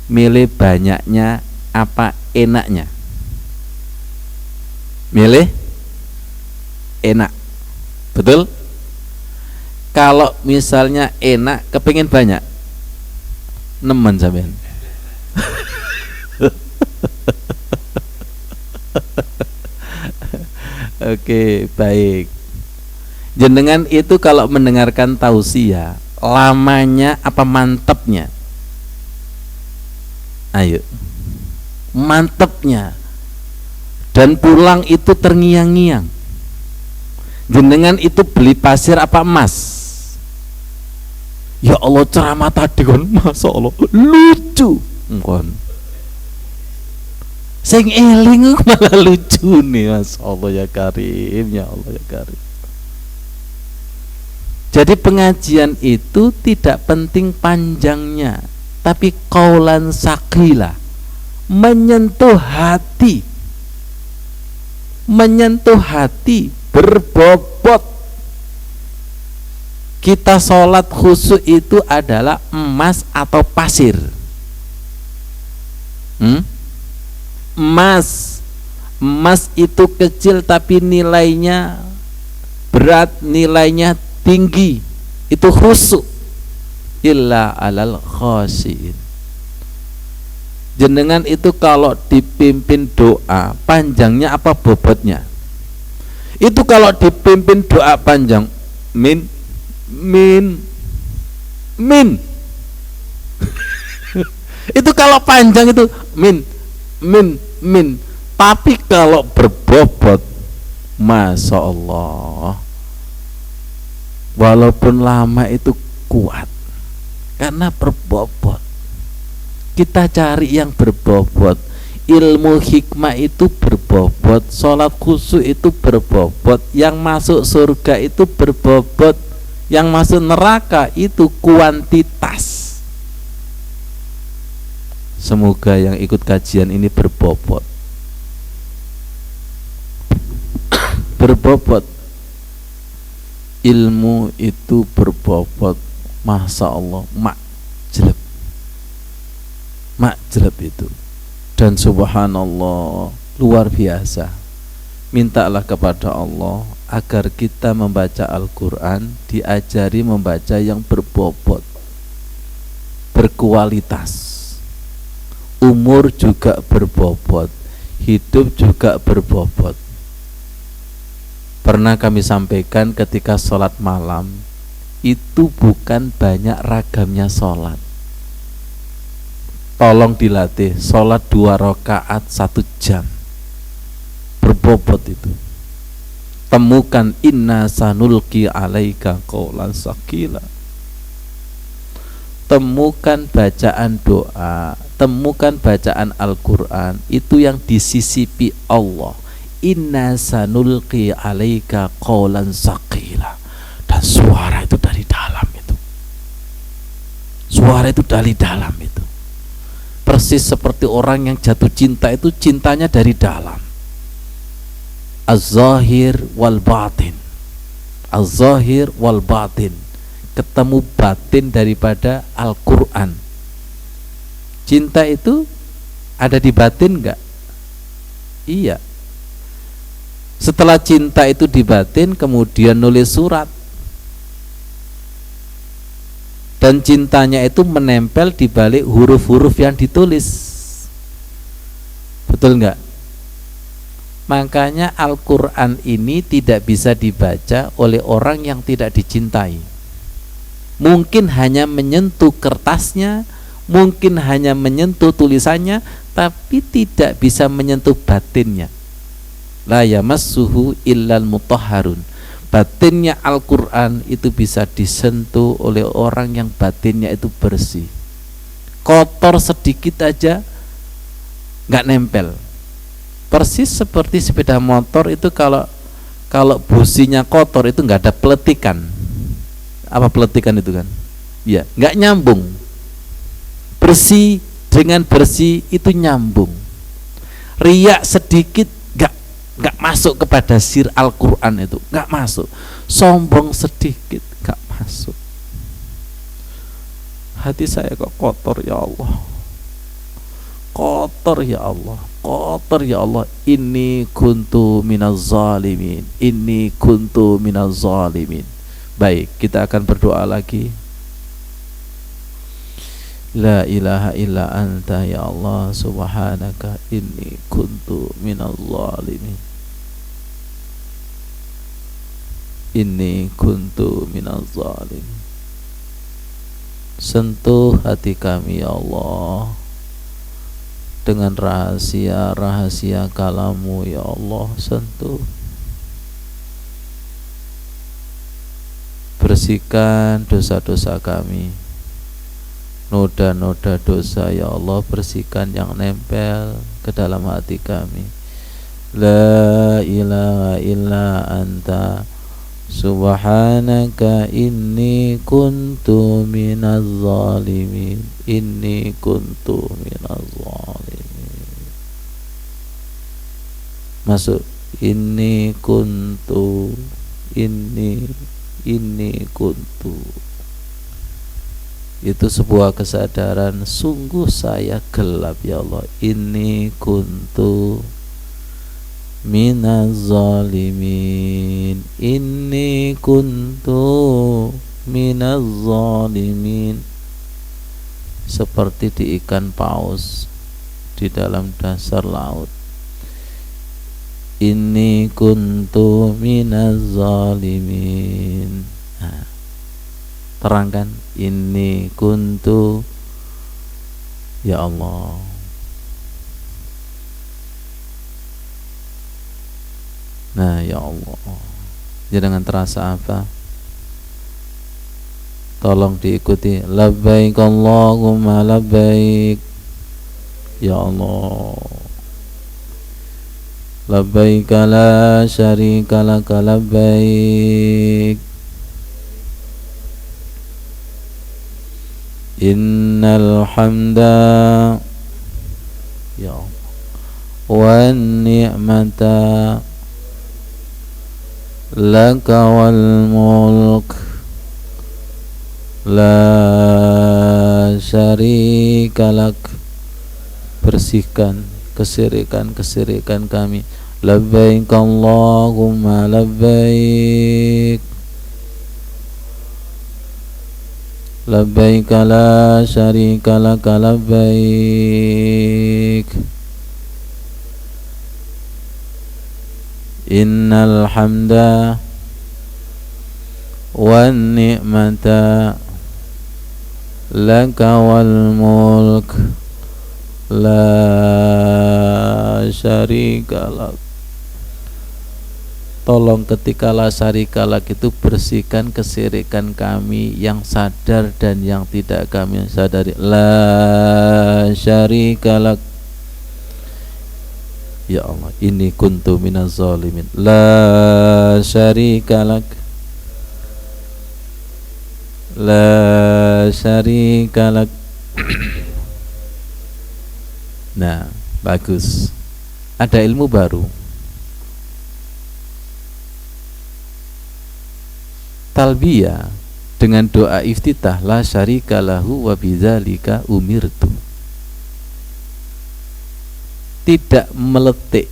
milih banyaknya apa enaknya? Milih enak, betul? Kalau misalnya enak kepingin banyak, nemen sampean. Oke, baik. Jenengan itu kalau mendengarkan tausiah, lamanya apa mantepnya? Ayo, mantepnya. Dan pulang itu terngiang-ngiang. Jenengan itu beli pasir apa emas? Ya Allah, ceramah tadi kon, masya Allah lucu kon. Sing eling malah lucu nih, masya Allah ya Karim, ya Allah ya Karim. Jadi pengajian itu tidak penting panjangnya, tapi qaulan sakila, menyentuh hati, berbobot. Kita sholat khusyuk itu adalah emas atau pasir? Emas itu kecil tapi nilainya berat, nilainya tinggi, itu khusyuk. Illa alal khasyin. Jenengan itu kalau dipimpin doa panjangnya apa bobotnya? Itu kalau dipimpin doa panjang min itu kalau panjang itu min. Tapi kalau berbobot, masya Allah, walaupun lama itu kuat karena berbobot. Kita cari yang berbobot. Ilmu hikmah itu berbobot, sholat khusyuk itu berbobot, yang masuk surga itu berbobot, yang masuk neraka itu kuantitas. Semoga yang ikut kajian ini berbobot. Berbobot. Ilmu itu berbobot. Masya Allah, mak jeleb itu. Dan subhanallah, luar biasa. Mintalah kepada Allah agar kita membaca Al-Quran diajari membaca yang berbobot, berkualitas. Umur juga berbobot, hidup juga berbobot. Pernah kami sampaikan ketika sholat malam, itu bukan banyak ragamnya sholat. Tolong dilatih, sholat 2 rakaat 1 jam, berbobot itu. Temukan inna sanulqi alaika qaulan sakila. Temukan bacaan doa, temukan bacaan Al-Quran, itu yang disisipi Allah. Inna sanulqi alaika qaulan sakila. Dan suara itu dari dalam itu. Suara itu dari dalam itu. Persis seperti orang yang jatuh cinta itu cintanya dari dalam. Az-zahir wal batin. Az-zahir wal batin. Ketemu batin daripada Al-Quran. Cinta itu ada di batin enggak? Iya. Setelah cinta itu di batin, kemudian nulis surat. Dan cintanya itu menempel di balik huruf-huruf yang ditulis. Betul enggak? Makanya Al-Quran ini tidak bisa dibaca oleh orang yang tidak dicintai. Mungkin hanya menyentuh kertasnya, mungkin hanya menyentuh tulisannya, tapi tidak bisa menyentuh batinnya. La yamassuhu illal mutahharun. Batinnya Al-Quran itu bisa disentuh oleh orang yang batinnya itu bersih. Kotor sedikit aja nggak nempel. Persis seperti sepeda motor itu, kalau businya kotor itu nggak ada peletikan. Apa peletikan itu kan? Ya, nggak nyambung. Bersih dengan bersih itu nyambung. Riak sedikit nggak masuk kepada sir Al-Quran itu, nggak masuk. Sombong sedikit nggak masuk. Hati saya kok kotor ya Allah. Kotor ya Allah, kotor ya Allah. Inni kuntu minaz zalimin, inni kuntu minaz zalimin. Baik, kita akan berdoa lagi. La ilaha illa anta ya Allah, subhanaka inni kuntu minaz zalimin. Inni kuntu minaz zalimin. Sentuh hati kami ya Allah dengan rahasia-rahasia kalam-Mu ya Allah. Sentuh, bersihkan dosa-dosa kami, noda-noda dosa ya Allah, bersihkan yang nempel ke dalam hati kami. La ilaha illa anta subhanaka inni kuntu minaz zalimin, inni kuntu minaz zalimin. Masuk. Inni kuntu, inni kuntu. Itu sebuah kesadaran, sungguh saya gelap ya Allah. Inni kuntu minaz zalimin, inni kuntu minaz zalimin. Seperti di ikan paus di dalam dasar laut. Inni kuntu minaz zalimin. Nah, terangkan, inni kuntu ya Allah. Nah ya Allah, ya dengan terasa apa? Tolong diikuti. Labbaik Allahumma labbaik ya Allah. Labbaik la syarika laka labbaik. Innal hamda ya Allah wan ni'mata laka wal mulk la syarika lak. Bersihkan kesirikan kami. Labbaik Allahumma labbaik. Labbaik la syarika laka labbaik. Innal hamda wan ni'mata laka wal mulk la syarika lak. Tolong ketika la syarika lak itu bersihkan kesirikan kami yang sadar dan yang tidak kami sadari. La syarika lak ya Allah, inni kuntu minaz zalimin. La syarika lak, la syarika lak. Nah, bagus. Ada ilmu baru. Talbiyah dengan doa iftitah, la syarika lahu wa bidzalika umirtu. Tidak meletik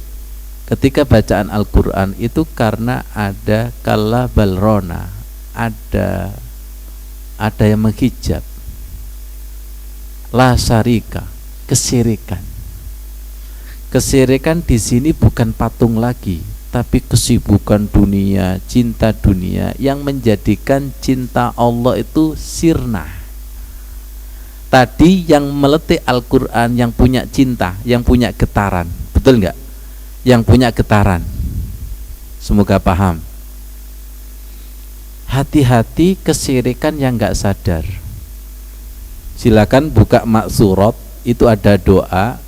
ketika bacaan Al-Quran itu karena ada kalla balrona, ada yang menghijab. La syarika, kesirikan. Kesyirikan di sini bukan patung lagi, tapi kesibukan dunia, cinta dunia yang menjadikan cinta Allah itu sirna. Tadi yang meletik Al-Quran, yang punya cinta, yang punya getaran, betul nggak? Yang punya getaran, semoga paham. Hati-hati kesyirikan yang nggak sadar. Silakan buka maksurat, itu ada doa,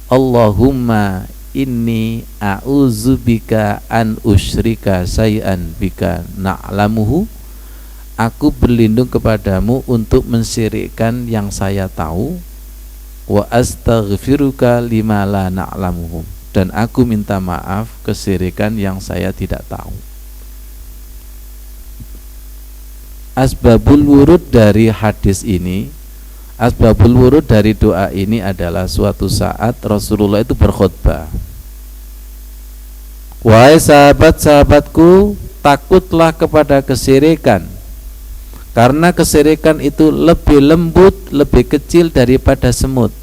Allahumma inni a'udzubika an usyrika syai'an bika na'lamuhu. Aku berlindung kepadamu untuk mensyirikkan yang saya tahu. Wa astaghfiruka lima la na'lamuhu. Dan aku minta maaf kesyirikan yang saya tidak tahu. Asbabul wurud dari hadis ini, asbabul wurud dari doa ini adalah suatu saat Rasulullah itu berkhutbah. Wahai sahabat-sahabatku, takutlah kepada kesyirikan, karena kesyirikan itu lebih lembut, lebih kecil daripada semut.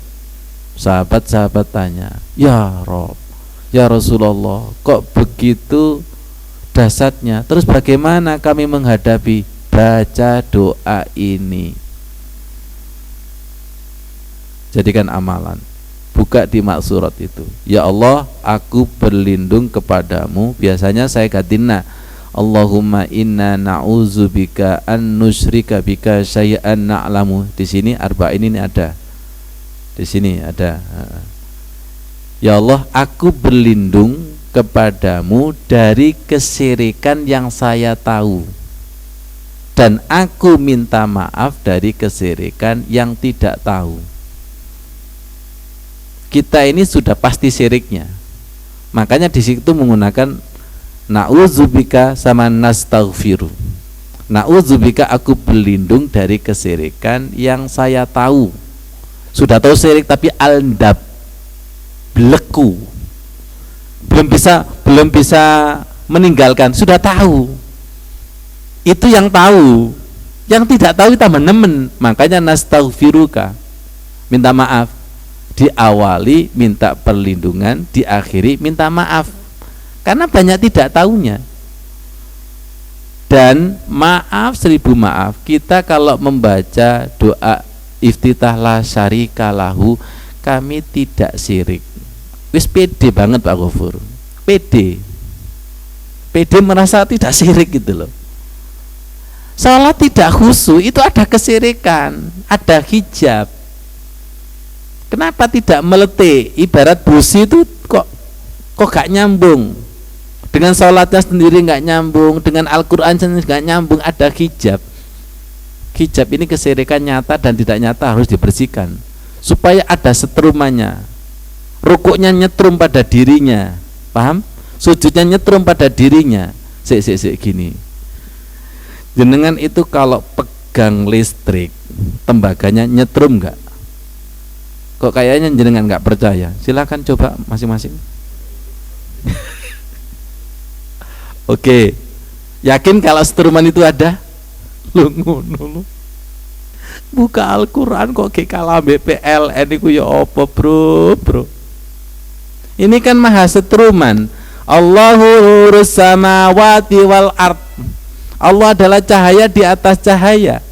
Sahabat-sahabat tanya, ya Rob, ya Rasulullah, kok begitu dahsyatnya? Terus bagaimana kami menghadapi? Baca doa ini, jadikan amalan. Buka di maksurat itu, ya Allah, aku berlindung kepadamu. Biasanya saya gantina, Allahumma inna na'udzubika an nusyrika bika syai'an na'lamu. Di sini arba'in ini ada, di sini ada. Ya Allah, aku berlindung kepadamu dari kesyirikan yang saya tahu, dan aku minta maaf dari kesyirikan yang tidak tahu. Kita ini sudah pasti syiriknya, makanya di situ menggunakan na'udzubika sama nastaghfiru. Na'udzubika, aku berlindung dari kesyirikan yang saya tahu. Sudah tahu syirik tapi aldab, beleku, belum bisa meninggalkan. Sudah tahu, itu yang tahu. Yang tidak tahu tambah nemen. Makanya nastaghfiruka, minta maaf. Diawali minta perlindungan, diakhiri minta maaf, karena banyak tidak tahunya. Dan maaf, 1000 maaf. Kita kalau membaca doa iftitah la syarika lahu, kami tidak syirik. Wis pede banget Pak Ghafur, pede merasa tidak syirik gitu loh. Salat tidak khusyuk itu ada kesyirikan, ada hijab. Kenapa tidak meletik? Ibarat busi itu kok gak nyambung, dengan sholatnya sendiri gak nyambung, dengan Al-Quran sendiri gak nyambung, ada hijab. Hijab ini kesyirikan nyata dan tidak nyata, harus dibersihkan supaya ada setrumannya. Rukuknya nyetrum pada dirinya, paham? Sujudnya nyetrum pada dirinya. Sik gini, jenengan itu kalau pegang listrik, tembaganya nyetrum enggak? Kok kayaknya jenengan enggak percaya? Silakan coba masing-masing. Oke, yakin kalau setruman itu ada? Lu ngono lu. Buka Al-Quran kok kayak kalah BPLN iku ya apa bro? Ini kan maha setruman. Allahu nurus samawati wal ard. Allah adalah cahaya di atas cahaya.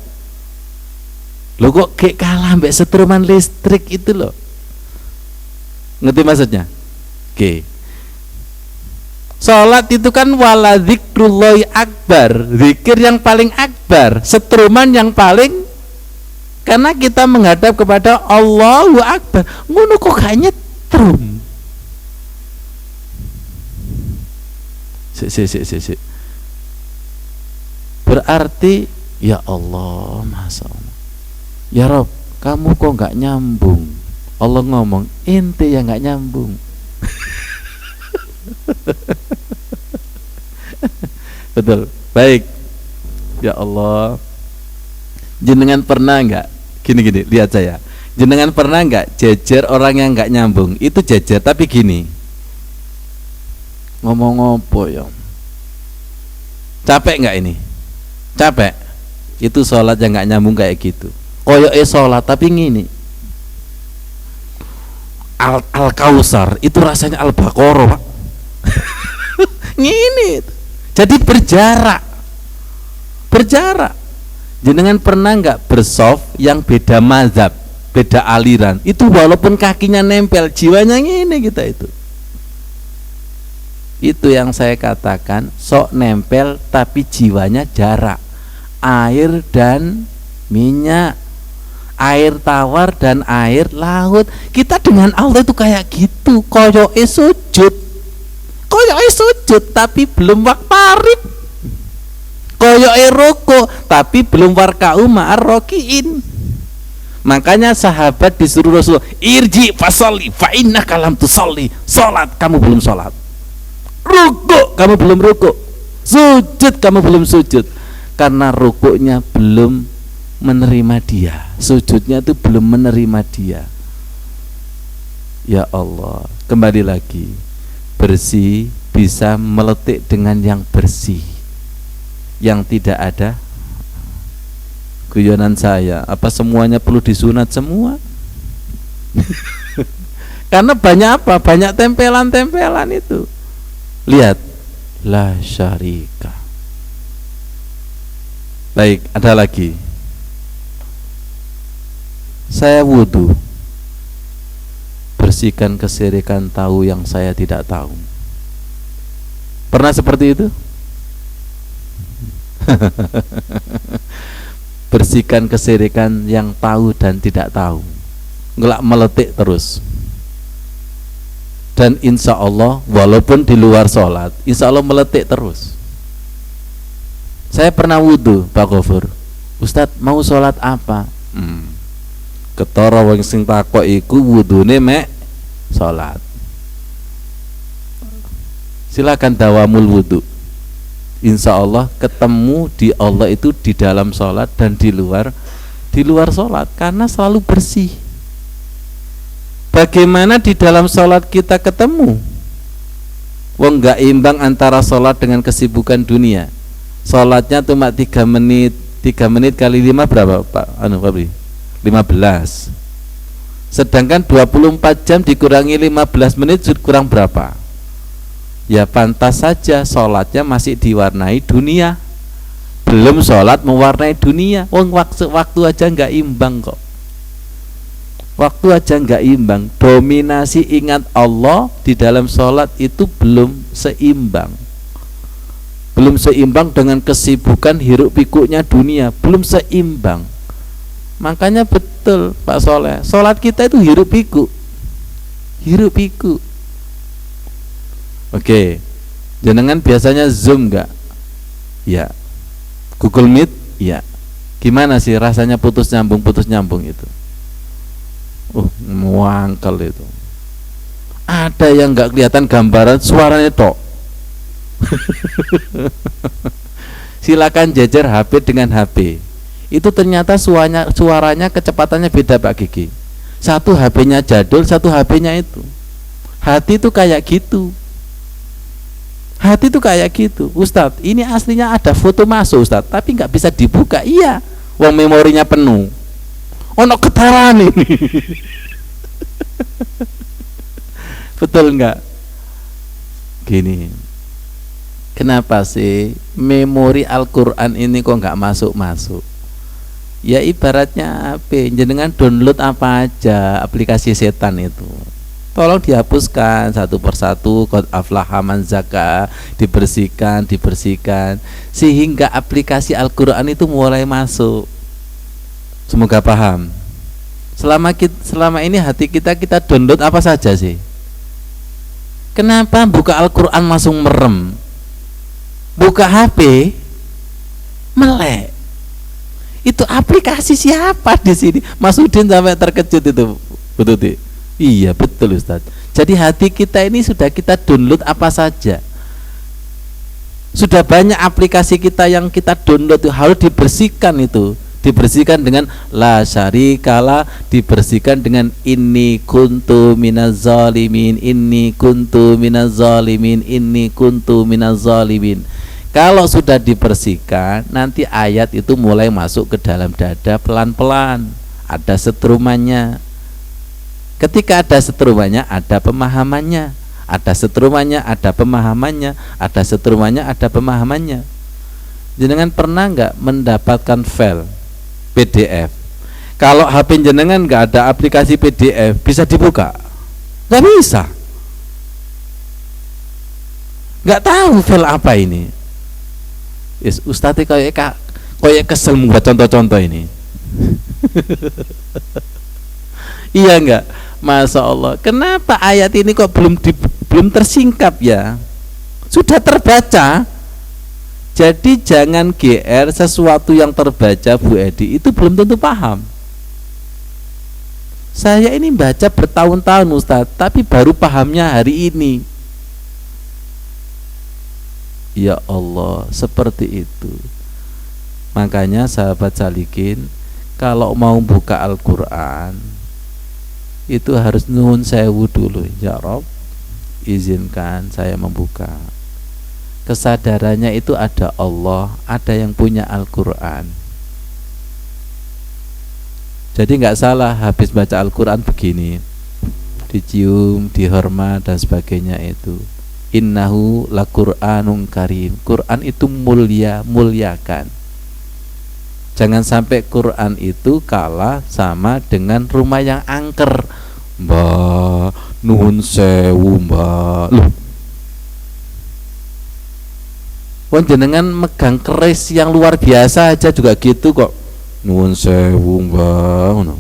Lo kok kayak kalah mbak setruman listrik itu loh. Ngerti maksudnya? Oke. Salat itu kan wala dzikrullahi akbar, zikir yang paling akbar, setruman yang paling, karena kita menghadap kepada Allahu Akbar. Ngono kok gak nyetrum. Sik. Berarti ya Allah, Masya Allah, ya Rob, kamu kok gak nyambung. Allah ngomong, ente yang gak nyambung. Betul, baik. Ya Allah, jenengan pernah enggak gini, lihat saya, jenengan pernah enggak jejer orang yang enggak nyambung? Itu jejer tapi gini, ngomong apa ya, capek enggak ini? Capek. Itu sholat yang enggak nyambung kayak gitu. Koyoke sholat tapi gini, Al-Kausar itu rasanya Al-Baqarah, Pak. Ngini. Jadi berjarak. Jenengan pernah nggak bersoft yang beda mazhab, beda aliran? Itu walaupun kakinya nempel, jiwanya ngini kita itu. Itu yang saya katakan, sok nempel tapi jiwanya jarak. Air dan minyak, air tawar dan air laut. Kita dengan Allah itu kayak gitu, koyoke sujud tapi belum waktarib, koyoke ruku tapi belum warka'u ma'ar rokiin. Makanya sahabat disuruh Rasul, irji fasolli fa innaka lam tusolli. Salat kamu belum salat, ruku kamu belum ruku, sujud kamu belum sujud. Karena rukuknya belum menerima dia, sujudnya itu belum menerima dia. Ya Allah, kembali lagi, bersih bisa meletik dengan yang bersih, yang tidak ada guyonan saya. Apa semuanya perlu disunat semua? Karena banyak apa? Banyak tempelan-tempelan itu. Lihat, la syarika. Baik, ada lagi. Saya wudhu, bersihkan kesyirikan tahu yang saya tidak tahu. Pernah seperti itu? Bersihkan kesyirikan yang tahu dan tidak tahu, ngelak meletik terus. Dan insya Allah walaupun di luar sholat, insya Allah meletik terus. Saya pernah wudhu, Pak Gofur, Ustadz mau sholat apa? Ketara wong sing takok iku wudune mek sholat. Silakan dawamul wudhu. Insya Allah ketemu di Allah itu di dalam sholat dan di luar sholat, karena selalu bersih. Bagaimana di dalam sholat kita ketemu? Wong nggak imbang antara sholat dengan kesibukan dunia. Sholatnya cuma 3 menit kali 5 berapa Pak? Fabri? 15. Sedangkan 24 jam dikurangi 15 menit kurang berapa? Ya pantas saja sholatnya masih diwarnai dunia, belum sholat mewarnai dunia. Waktu aja nggak imbang kok. Waktu aja nggak imbang. Dominasi ingat Allah di dalam sholat itu belum seimbang. Belum seimbang dengan kesibukan hiruk pikuknya dunia, belum seimbang. Makanya betul Pak Soleh, sholat kita itu hiruk pikuk. Oke, jenengan biasanya Zoom nggak? Ya. Google Meet? Ya. Gimana sih rasanya putus nyambung itu? Muangkel itu. Ada yang nggak kelihatan gambaran, suaranya tok. Silakan jejer HP dengan HP. Itu ternyata suaranya kecepatannya beda Pak Kiki. Satu HP-nya jadul, satu HP-nya itu. Hati itu kayak gitu. Ustadz, ini aslinya ada foto masuk Ustadz, tapi nggak bisa dibuka. Iya, wong memorinya penuh. Ono getaran ini. Betul nggak? Gini, kenapa sih memori Al-Quran ini kok nggak masuk? Ya ibaratnya apa? Jenengan download apa aja aplikasi setan itu, tolong dihapuskan satu persatu. Qad aflaha man zakka, dibersihkan sehingga aplikasi Al-Quran itu mulai masuk. Semoga paham. Selama ini hati kita download apa saja sih? Kenapa buka Al-Quran langsung merem? Buka HP melek. Itu aplikasi siapa di sini? Mas Udin sampai terkejut itu, betul. Iya betul Ustadz. Jadi hati kita ini sudah kita download apa saja. Sudah banyak aplikasi kita yang kita download itu harus dibersihkan itu. Dibersihkan dengan la syarikalah, dibersihkan dengan inni kuntu minaz zalimin, inni kuntu minaz zalimin, inni kuntu minaz zalimin. Kalau sudah dibersihkan, nanti ayat itu mulai masuk ke dalam dada pelan-pelan. Ada setrumannya. Ketika ada setrumannya, ada pemahamannya. Ada setrumannya, ada pemahamannya. Ada setrumannya, ada pemahamannya. Jenengan pernah nggak mendapatkan file PDF? Kalau HP jenengan nggak ada aplikasi PDF, bisa dibuka? Nggak bisa. Nggak tahu file apa ini. Yes, Ustadz kayak kesel membuat contoh-contoh ini. Iya enggak? Masya Allah. Kenapa ayat ini kok belum tersingkap ya? Sudah terbaca. Jadi jangan GR sesuatu yang terbaca, Bu Edi, itu belum tentu paham. Saya ini baca bertahun-tahun Ustadz, tapi baru pahamnya hari ini. Ya Allah, seperti itu. Makanya sahabat salikin, kalau mau buka Al-Quran itu harus nuhun sewu dulu. Ya Rob, izinkan saya membuka. Kesadarannya itu ada Allah, ada yang punya Al-Quran. Jadi nggak salah habis baca Al-Quran begini, dicium, dihormat dan sebagainya itu. Innahu laqur'anun karim. Quran itu mulia, mulyakan. Jangan sampai Quran itu kalah sama dengan rumah yang angker. Mbak, nuhun sewu mbak. Loh, jenengan megang keris yang luar biasa aja juga gitu kok. Nuhun sewu mbak.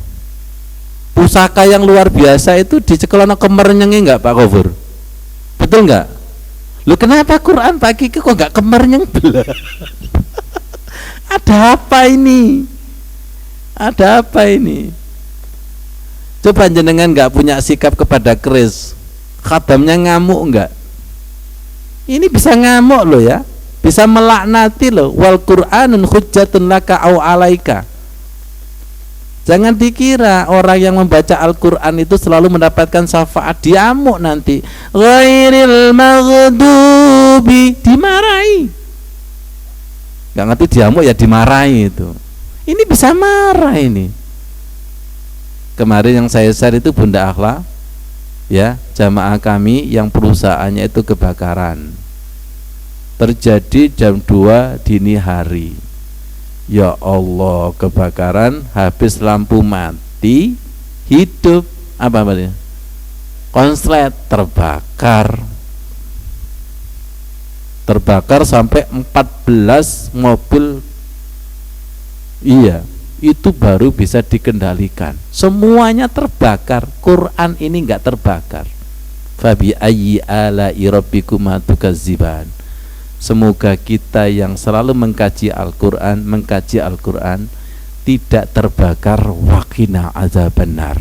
Pusaka yang luar biasa itu di cekelana kemernyenge enggak Pak Kofur? Betul enggak? Loh, kenapa Quran pagi kok enggak kemernyeng belah? Ada apa ini? Ada apa ini? Coba jenengan nggak punya sikap kepada keris, khadamnya ngamuk nggak? Ini bisa ngamuk loh ya, bisa melaknati loh. Wal Qur'anun hujjatun laka au alaika. Jangan dikira orang yang membaca Al-Quran itu selalu mendapatkan syafaat, diamuk nanti. Ghairil maghdubi, dimarahi. Gak ngerti diamuk ya dimarahi itu. Ini bisa marah ini. Kemarin yang saya share itu Bunda Akhla, ya, jamaah kami yang perusahaannya itu kebakaran. Terjadi jam 2 dini hari. Ya Allah, kebakaran, habis lampu mati, hidup apa namanya? Konslet terbakar. Terbakar sampai 14 mobil. Iya, itu baru bisa dikendalikan. Semuanya terbakar. Quran ini enggak terbakar. Fabi ayyi ala'i rabbikuma tukadziban. Semoga kita yang selalu mengkaji Al-Quran tidak terbakar waqina azabannar.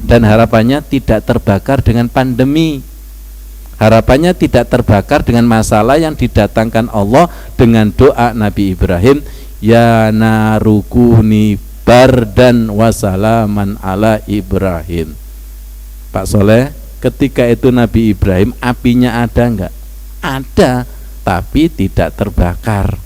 Dan harapannya tidak terbakar dengan pandemi. Harapannya tidak terbakar dengan masalah yang didatangkan Allah dengan doa Nabi Ibrahim, ya narukuni bardan wasalaman ala Ibrahim. Pak Soleh, ketika itu Nabi Ibrahim apinya ada enggak? Ada, tapi tidak terbakar.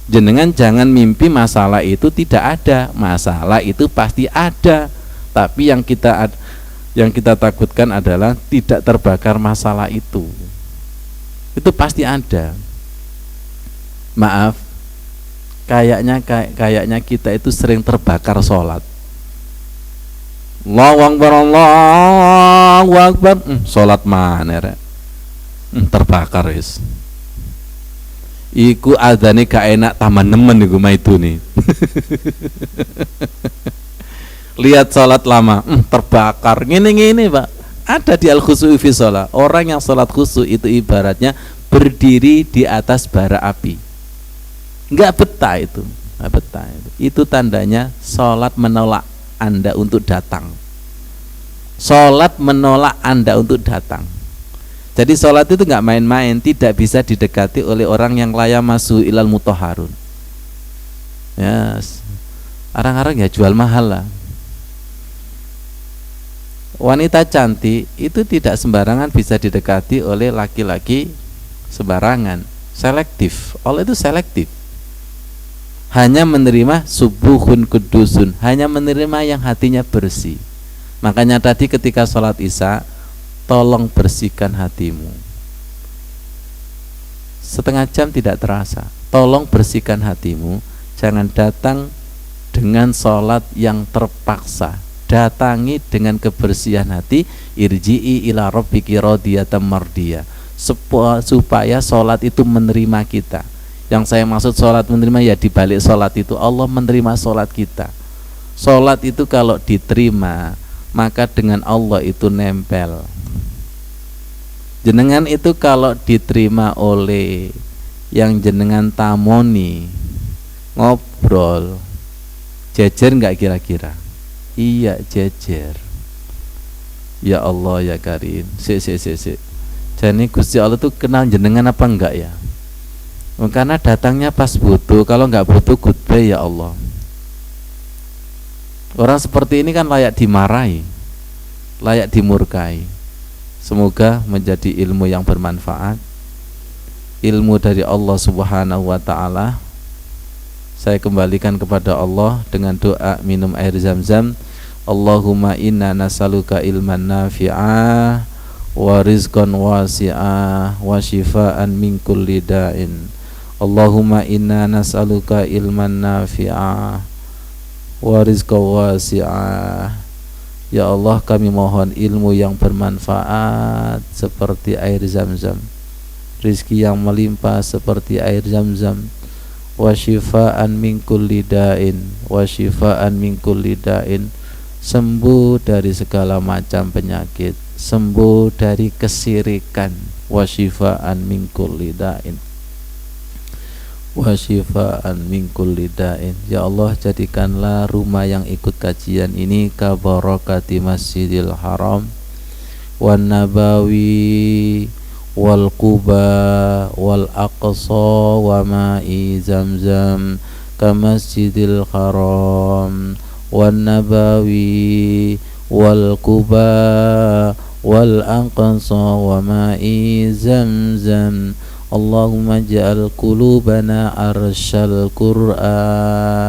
Jenengan jangan mimpi masalah itu tidak ada. Masalah itu pasti ada, tapi yang kita takutkan adalah tidak terbakar masalah itu. Itu pasti ada. Maaf, kayaknya kita itu sering terbakar sholat. Allahu Akbar, Allahu Akbar. Sholat mana? Terbakar wis. Iku adane gak enak taman nemen iku maitu nih. Lihat sholat lama, terbakar. Gini Pak. Ada di al-khusyu fi sholat. Orang yang sholat khusyuk itu ibaratnya berdiri di atas bara api. Enggak betah itu. Enggak betah itu. Itu tandanya sholat menolak Anda untuk datang. Sholat menolak Anda untuk datang. Jadi sholat itu enggak main-main, tidak bisa didekati oleh orang yang laya masu ilal mutahharun. Ya, orang-orang ya jual mahal lah. Wanita cantik itu tidak sembarangan bisa didekati oleh laki-laki sembarangan, selektif. Allah itu selektif. Hanya menerima subuhun kudusun, hanya menerima yang hatinya bersih. Makanya tadi ketika sholat isya, tolong bersihkan hatimu. Setengah jam tidak terasa. Tolong bersihkan hatimu. Jangan datang dengan sholat yang terpaksa. Datangi dengan kebersihan hati. Irji'i ila rabbiki radiyatan mardiyah, supaya sholat itu menerima kita. Yang saya maksud sholat menerima, ya dibalik sholat itu Allah menerima sholat kita. Sholat itu kalau diterima, maka dengan Allah itu nempel. Jenengan itu kalau diterima oleh yang jenengan tamoni, ngobrol, jejer nggak kira-kira? Iya, jejer. Ya Allah ya Karim. Jadi Gusti Allah tuh kenal jenengan apa enggak ya? Karena datangnya pas butuh. Kalau nggak butuh, goodbye ya Allah. Orang seperti ini kan layak dimarahi, layak dimurkai. Semoga menjadi ilmu yang bermanfaat, ilmu dari Allah Subhanahu wa ta'ala. Saya kembalikan kepada Allah dengan doa minum air zam-zam. Allahumma inna nas'aluka ilman nafi'ah wa rizqan wasi'ah wa shifaan min kulli da'in. Allahumma inna nas'aluka ilman nafi'ah wa rizqan wasi'ah. Ya Allah, kami mohon ilmu yang bermanfaat seperti air zam-zam, rizki yang melimpah seperti air zam-zam, wa shifaan min kulli da'in, wa shifaan min kulli da'in, sembuh dari segala macam penyakit, sembuh dari kesirikan, wa shifaan min kulli da'in, wa shifaan min kulli da'in. Ya Allah, jadikanlah rumah yang ikut kajian ini kabarakati Masjidil Haram wan Nabawi wal Quba wal Aqsa wa ma'i Zamzam ka Masjidil Haram wan Nabawi wal Quba wal Aqsa wa ma'i Zamzam. Allahumma ja'al qulubana arshal Qur'an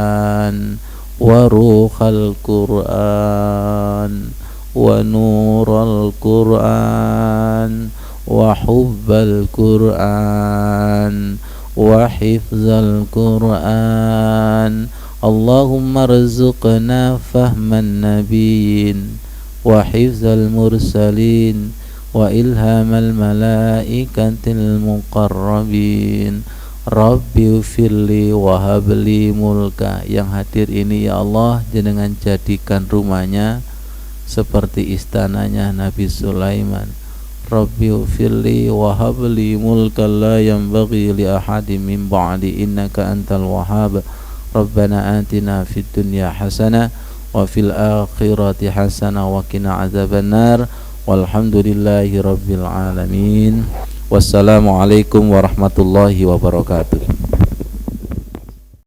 wa ruhal Qur'an wa nural Qur'an wa hubbal Qur'an wa hifzal Qur'an. Allahumma rzuqna fahman nabiyyin wa hifzal mursalin wa ilhamal malaikatil muqarrabin. Rabbi ufirli wa habli mulka. Yang hadir ini ya Allah, jenengan jadikan rumahnya seperti istananya Nabi Sulaiman. Rabbi ufirli wa habli mulka la yanbaghi li ahadin min ba'di innaka antal wahhab. Rabbana atina fid dunya hasanah wa fil akhirati hasanah wa qina adzabannar. Walhamdulillahi rabbil alamin. Wassalamualaikum warahmatullahi wabarakatuh.